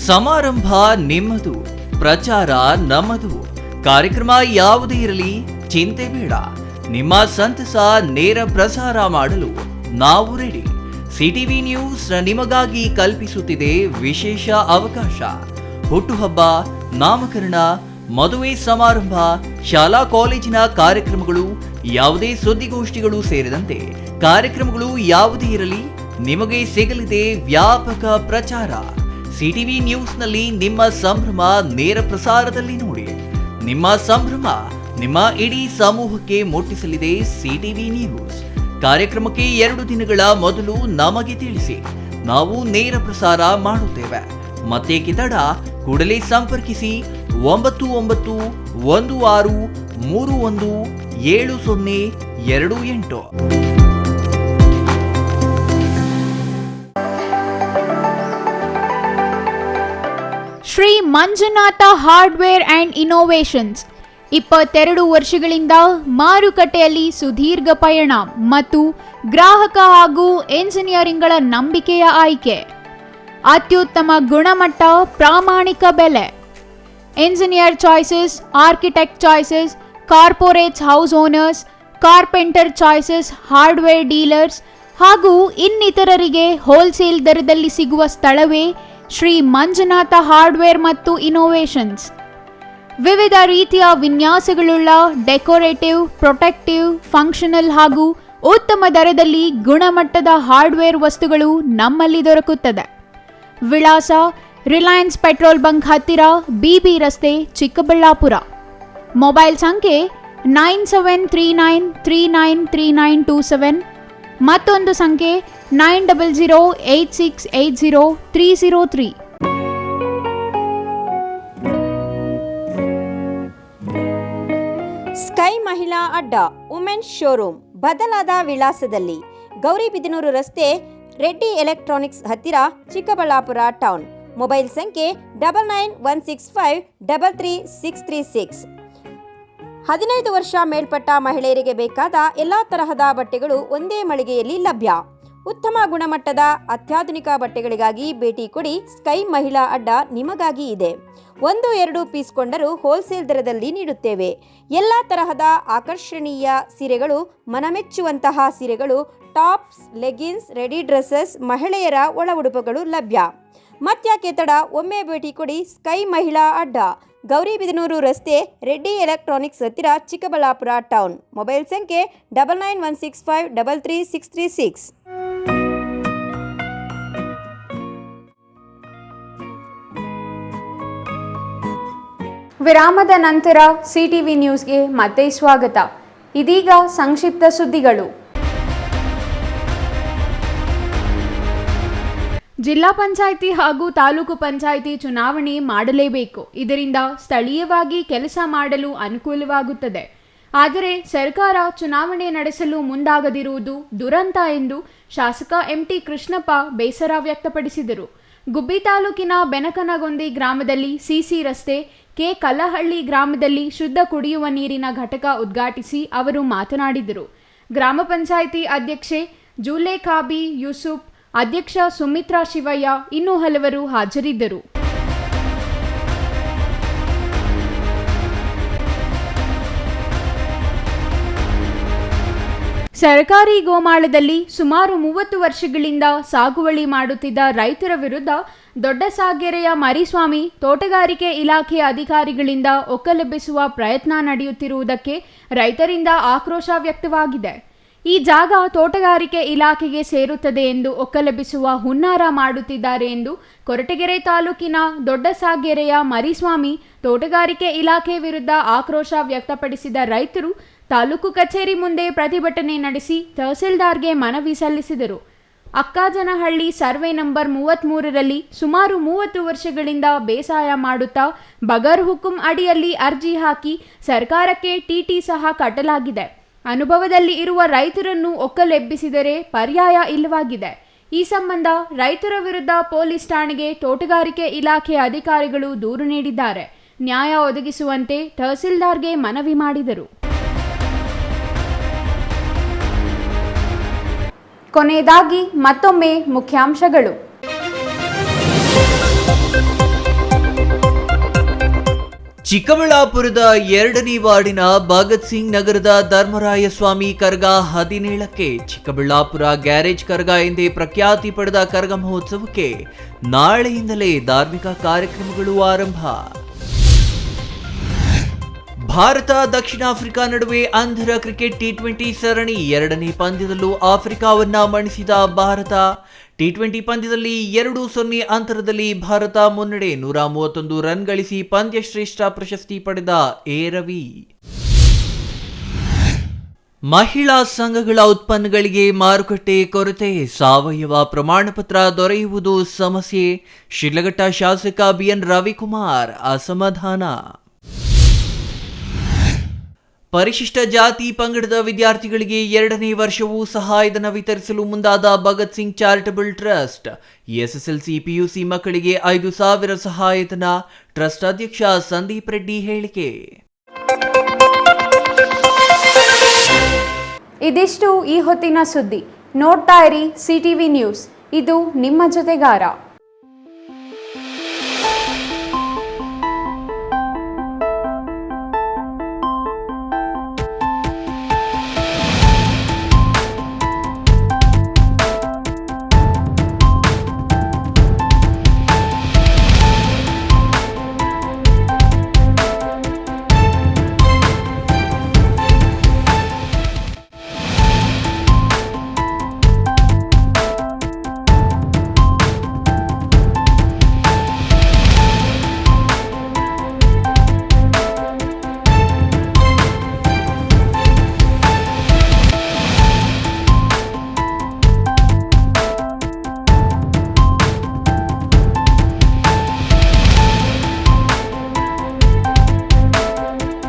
ಸಮಾರಂಭ ನಿಮ್ಮದು, ಪ್ರಚಾರ ನಮ್ಮದು. ಕಾರ್ಯಕ್ರಮ ಯಾವುದೇ ಇರಲಿ ಚಿಂತೆ ಬೇಡ. ನಿಮ್ಮ ಸಂತಸ ನೇರ ಪ್ರಸಾರ ಮಾಡಲು ನಾವು ರೆಡಿ. ಸಿಟಿವಿ ನ್ಯೂಸ್ ನಿಮಗಾಗಿ ಕಲ್ಪಿಸುತ್ತಿದೆ ವಿಶೇಷ ಅವಕಾಶ. ಹುಟ್ಟುಹಬ್ಬ, ನಾಮಕರಣ, ಮದುವೆ ಸಮಾರಂಭ, ಶಾಲಾ ಕಾಲೇಜಿನ ಕಾರ್ಯಕ್ರಮಗಳು, ಯಾವುದೇ ಸುದ್ದಿಗೋಷ್ಠಿಗಳು ಸೇರಿದಂತೆ ಕಾರ್ಯಕ್ರಮಗಳು ಯಾವುದೇ ಇರಲಿ ನಿಮಗೆ ಸಿಗಲಿದೆ ವ್ಯಾಪಕ ಪ್ರಚಾರ. ಸಿಟಿವಿ ನ್ಯೂಸ್ನಲ್ಲಿ ನಿಮ್ಮ ಸಂಭ್ರಮ ನೇರ ಪ್ರಸಾರದಲ್ಲಿ ನೋಡಿ. ನಿಮ್ಮ ಸಂಭ್ರಮ ನಿಮ್ಮ ಇಡೀ ಸಮೂಹಕ್ಕೆ ಮುಟ್ಟಿಸಲಿದೆ ಸಿಟಿವಿ ನ್ಯೂಸ್. ಕಾರ್ಯಕ್ರಮಕ್ಕೆ 2 ದಿನಗಳ ಮೊದಲು ನಮಗೆ ತಿಳಿಸಿ, ನಾವು ನೇರ ಪ್ರಸಾರ ಮಾಡುತ್ತೇವೆ. ಮತ್ತೆ ಕಿತಡ ಕೂಡಲೇ ಸಂಪರ್ಕಿಸಿ 9916317028. Shri Manjunatha hardware and innovations 22 ವರ್ಷಗಳಿಂದ ಮಾರುಕಟ್ಟೆಯಲ್ಲಿ ಸುದೀರ್ಘ ಪಯಣ ಮತ್ತು ಗ್ರಾಹಕ ಹಾಗೂ ಎಂಜಿನಿಯರಿಂಗ್ಗಳ ನಂಬಿಕೆಯ ಆಯ್ಕೆ. ಅತ್ಯುತ್ತಮ ಗುಣಮಟ್ಟ, ಪ್ರಾಮಾಣಿಕ ಬೆಲೆ. Engineer choices, architect choices, corporates house owners, carpenter choices, hardware dealers ಹಾಗೂ ಇನ್ನಿತರರಿಗೆ ಹೋಲ್ಸೇಲ್ ದರದಲ್ಲಿ ಸಿಗುವ ಸ್ಥಳವೇ ಶ್ರೀ ಮಂಜುನಾಥ ಹಾರ್ಡ್ವೇರ್ ಮತ್ತು ಇನ್ನೋವೇಷನ್ಸ್. ವಿವಿಧ ರೀತಿಯ ವಿನ್ಯಾಸಗಳುಳ್ಳ ಡೆಕೋರೇಟಿವ್, ಪ್ರೊಟೆಕ್ಟಿವ್, ಫಂಕ್ಷನಲ್ ಹಾಗೂ ಉತ್ತಮ ದರದಲ್ಲಿ ಗುಣಮಟ್ಟದ ಹಾರ್ಡ್ವೇರ್ ವಸ್ತುಗಳು ನಮ್ಮಲ್ಲಿ ದೊರಕುತ್ತದೆ. ವಿಳಾಸ: ರಿಲಯನ್ಸ್ ಪೆಟ್ರೋಲ್ ಬಂಕ್ ಹತ್ತಿರ, BB ರಸ್ತೆ, ಚಿಕ್ಕಬಳ್ಳಾಪುರ. ಮೊಬೈಲ್ ಸಂಖ್ಯೆ 9739393927, ಮತ್ತೊಂದು ಸಂಖ್ಯೆ 9008680303. ಸ್ಕೈ ಮಹಿಳಾ ಅಡ್ಡ ವುಮೆನ್ಸ್ ಶೋರೂಮ್ ಬದಲಾದ ವಿಳಾಸದಲ್ಲಿ, ಗೌರಿಬಿದನೂರು ರಸ್ತೆ, ರೆಡ್ಡಿ ಎಲೆಕ್ಟ್ರಾನಿಕ್ಸ್ ಹತ್ತಿರ, ಚಿಕ್ಕಬಳ್ಳಾಪುರ ಟೌನ್. ಮೊಬೈಲ್ ಸಂಖ್ಯೆ 9916533636. 15 ವರ್ಷ ಮೇಲ್ಪಟ್ಟ ಮಹಿಳೆಯರಿಗೆ ಬೇಕಾದ ಎಲ್ಲ ತರಹದ ಬಟ್ಟೆಗಳು ಒಂದೇ ಮಳಿಗೆಯಲ್ಲಿ ಲಭ್ಯ. ಉತ್ತಮ ಗುಣಮಟ್ಟದ ಅತ್ಯಾಧುನಿಕ ಬಟ್ಟೆಗಳಿಗಾಗಿ ಭೇಟಿ ಕೊಡಿ. ಸ್ಕೈ ಮಹಿಳಾ ಅಡ್ಡ ನಿಮಗಾಗಿ ಇದೆ. 1-2 ಪೀಸ್ ಕೊಂಡರೂ ಹೋಲ್ಸೇಲ್ ದರದಲ್ಲಿ ನೀಡುತ್ತೇವೆ. ಎಲ್ಲ ತರಹದ ಆಕರ್ಷಣೀಯ ಸೀರೆಗಳು, ಮನಮೆಚ್ಚುವಂತಹ ಸೀರೆಗಳು, ಟಾಪ್ಸ್, ಲೆಗಿನ್ಸ್, ರೆಡಿ ಡ್ರೆಸ್ಸಸ್, ಮಹಿಳೆಯರ ಒಳ ಉಡುಪುಗಳು ಲಭ್ಯ. ಮತ್ಯಾಕೆ ತಡ, ಒಮ್ಮೆ ಭೇಟಿ ಕೊಡಿ. ಸ್ಕೈ ಮಹಿಳಾ ಅಡ್ಡ, ಗೌರಿಬಿದನೂರು ರಸ್ತೆ, ರೆಡ್ಡಿ ಎಲೆಕ್ಟ್ರಾನಿಕ್ಸ್ ಹತ್ತಿರ, ಚಿಕ್ಕಬಳ್ಳಾಪುರ ಟೌನ್. ಮೊಬೈಲ್ ಸಂಖ್ಯೆ 9916533636. ವಿರಾಮದ ನಂತರ CTV ನ್ಯೂಸ್ಗೆ ಮತ್ತೆ ಸ್ವಾಗತ. ಇದೀಗ ಸಂಕ್ಷಿಪ್ತ ಸುದ್ದಿಗಳು. ಜಿಲ್ಲಾ ಪಂಚಾಯಿತಿ ಹಾಗೂ ತಾಲೂಕು ಪಂಚಾಯಿತಿ ಚುನಾವಣೆ ಮಾಡಲೇಬೇಕು. ಇದರಿಂದ ಸ್ಥಳೀಯವಾಗಿ ಕೆಲಸ ಮಾಡಲು ಅನುಕೂಲವಾಗುತ್ತದೆ. ಆದರೆ ಸರ್ಕಾರ ಚುನಾವಣೆ ನಡೆಸಲು ಮುಂದಾಗದಿರುವುದು ದುರಂತ ಎಂದು ಶಾಸಕ MT ಕೃಷ್ಣಪ್ಪ ಬೇಸರ ವ್ಯಕ್ತಪಡಿಸಿದರು. ಗುಬ್ಬಿ ತಾಲೂಕಿನ ಬೆನಕನಗೊಂದಿ ಗ್ರಾಮದಲ್ಲಿ ಸಿಸಿ ರಸ್ತೆ, ಕೆ ಕಲ್ಲಹಳ್ಳಿ ಗ್ರಾಮದಲ್ಲಿ ಶುದ್ಧ ಕುಡಿಯುವ ನೀರಿನ ಘಟಕ ಉದ್ಘಾಟಿಸಿ ಅವರು ಮಾತನಾಡಿದರು. ಗ್ರಾಮ ಪಂಚಾಯಿತಿ ಅಧ್ಯಕ್ಷೆ ಜುಲೇಖಾಬಿ ಯೂಸುಫ್, ಅಧ್ಯಕ್ಷ ಸುಮಿತ್ರಾ ಶಿವಯ್ಯ, ಇನ್ನೂ ಹಲವರು ಹಾಜರಿದ್ದರು. ಸರ್ಕಾರಿ ಗೋಮಾಳದಲ್ಲಿ ಸುಮಾರು 30 ವರ್ಷಗಳಿಂದ ಸಾಗುವಳಿ ಮಾಡುತ್ತಿದ್ದ ರೈತರ ವಿರುದ್ಧ ದೊಡ್ಡಸಾಗೆರೆಯ ಮರಿಸ್ವಾಮಿ ತೋಟಗಾರಿಕೆ ಇಲಾಖೆ ಅಧಿಕಾರಿಗಳಿಂದ ಒಕ್ಕಲೆಬ್ಬಿಸುವ ಪ್ರಯತ್ನ ನಡೆಯುತ್ತಿರುವುದಕ್ಕೆ ರೈತರಿಂದ ಆಕ್ರೋಶ ವ್ಯಕ್ತವಾಗಿದೆ. ಈ ಜಾಗ ತೋಟಗಾರಿಕೆ ಇಲಾಖೆಗೆ ಸೇರುತ್ತದೆ ಎಂದು ಒಕ್ಕಲೆಬ್ಬಿಸುವ ಹುನ್ನಾರ ಮಾಡುತ್ತಿದ್ದಾರೆ ಎಂದು ಕೊರಟಗೆರೆ ತಾಲೂಕಿನ ದೊಡ್ಡಸಾಗೆರೆಯ ಮರಿಸ್ವಾಮಿ ತೋಟಗಾರಿಕೆ ಇಲಾಖೆ ವಿರುದ್ಧ ಆಕ್ರೋಶ ವ್ಯಕ್ತಪಡಿಸಿದ ರೈತರು ತಾಲೂಕು ಕಚೇರಿ ಮುಂದೆ ಪ್ರತಿಭಟನೆ ನಡೆಸಿ ತಹಸೀಲ್ದಾರ್ಗೆ ಮನವಿ ಸಲ್ಲಿಸಿದರು. ಅಕ್ಕಾಜನಹಳ್ಳಿ ಸರ್ವೆ ನಂಬರ್ 33ರಲ್ಲಿ ಸುಮಾರು 30 ವರ್ಷಗಳಿಂದ ಬೇಸಾಯ ಮಾಡುತ್ತಾ ಬಗರ್ ಹುಕುಂ ಅಡಿಯಲ್ಲಿ ಅರ್ಜಿ ಹಾಕಿ ಸರ್ಕಾರಕ್ಕೆ ಟಿಟಿ ಸಹ ಕಟ್ಟಲಾಗಿದೆ. ಅನುಭವದಲ್ಲಿ ಇರುವ ರೈತರನ್ನು ಒಕ್ಕಲೆಬ್ಬಿಸಿದರೆ ಪರ್ಯಾಯ ಇಲ್ಲವಾಗಿದೆ. ಈ ಸಂಬಂಧ ರೈತರ ವಿರುದ್ಧ ಪೊಲೀಸ್ ಠಾಣೆಗೆ ತೋಟಗಾರಿಕೆ ಇಲಾಖೆ ಅಧಿಕಾರಿಗಳು ದೂರು ನೀಡಿದ್ದಾರೆ. ನ್ಯಾಯ ಒದಗಿಸುವಂತೆ ತಹಸೀಲ್ದಾರ್ಗೆ ಮನವಿ ಮಾಡಿದರು. ಕೊನೆಯದಾಗಿ ಮತ್ತೊಮ್ಮೆ ಮುಖ್ಯಾಂಶಗಳು. ಚಿಕ್ಕಬಳ್ಳಾಪುರದ 2ನೇ ವಾರ್ಡಿನ ಭಗತ್ ಸಿಂಗ್ ನಗರದ ಧರ್ಮರಾಯ ಸ್ವಾಮಿ ಕರ್ಗ 17ಕ್ಕೆ ಚಿಕ್ಕಬಳ್ಳಾಪುರ ಗ್ಯಾರೇಜ್ ಕರ್ಗ ಎಂದೇ ಪ್ರಖ್ಯಾತಿ ಪಡೆದ ಕರ್ಗ ಮಹೋತ್ಸವಕ್ಕೆ ನಾಳೆಯಿಂದಲೇ ಧಾರ್ಮಿಕ ಕಾರ್ಯಕ್ರಮಗಳು ಆರಂಭ. ಭಾರತ ದಕ್ಷಿಣ ಆಫ್ರಿಕಾ ನಡುವೆ ಅಂಧರ ಕ್ರಿಕೆಟ್ T20 ಸರಣಿ 2ನೇ ಪಂದ್ಯದಲ್ಲೂ ಆಫ್ರಿಕಾವನ್ನ ಮಣಿಸಿದ ಭಾರತ. T20 ಪಂದ್ಯದಲ್ಲಿ 2-0 ಅಂತರದಲ್ಲಿ ಭಾರತ ಮುನ್ನಡೆ. 131 ರನ್ ಗಳಿಸಿ ಪಂದ್ಯ ಶ್ರೇಷ್ಠ ಪ್ರಶಸ್ತಿ ಪಡೆದ ಎ ರವಿ. ಮಹಿಳಾ ಸಂಘಗಳ ಉತ್ಪನ್ನಗಳಿಗೆ ಮಾರುಕಟ್ಟೆ ಕೊರತೆ, ಸಾವಯವ ಪ್ರಮಾಣಪತ್ರ ದೊರೆಯುವುದು ಸಮಸ್ಯೆ. ಶಿಡ್ಲಘಟ್ಟ ಶಾಸಕ BN ರವಿಕುಮಾರ್ ಅಸಮಾಧಾನ. ಪರಿಶಿಷ್ಟ ಜಾತಿ ಪಂಗಡದ ವಿದ್ಯಾರ್ಥಿಗಳಿಗೆ 2ನೇ ವರ್ಷವೂ ಸಹಾಯಧನ ವಿತರಿಸಲು ಮುಂದಾದ Bhagat Singh charitable trust. SSLC PUC ಮಕ್ಕಳಿಗೆ 5,000 ಸಹಾಯಧನ. ಟ್ರಸ್ಟ್ ಅಧ್ಯಕ್ಷ ಸಂದೀಪ್ ರೆಡ್ಡಿ ಹೇಳಿಕೆ. ಇದಿಷ್ಟು ಈ ಹೊತ್ತಿನ ಸುದ್ದಿ. ನೋಡ್ತಾ ಇರಿ ಸಿಟಿವಿ ನ್ಯೂಸ್, ಇದು ನಿಮ್ಮ ಜೊತೆಗಾರ.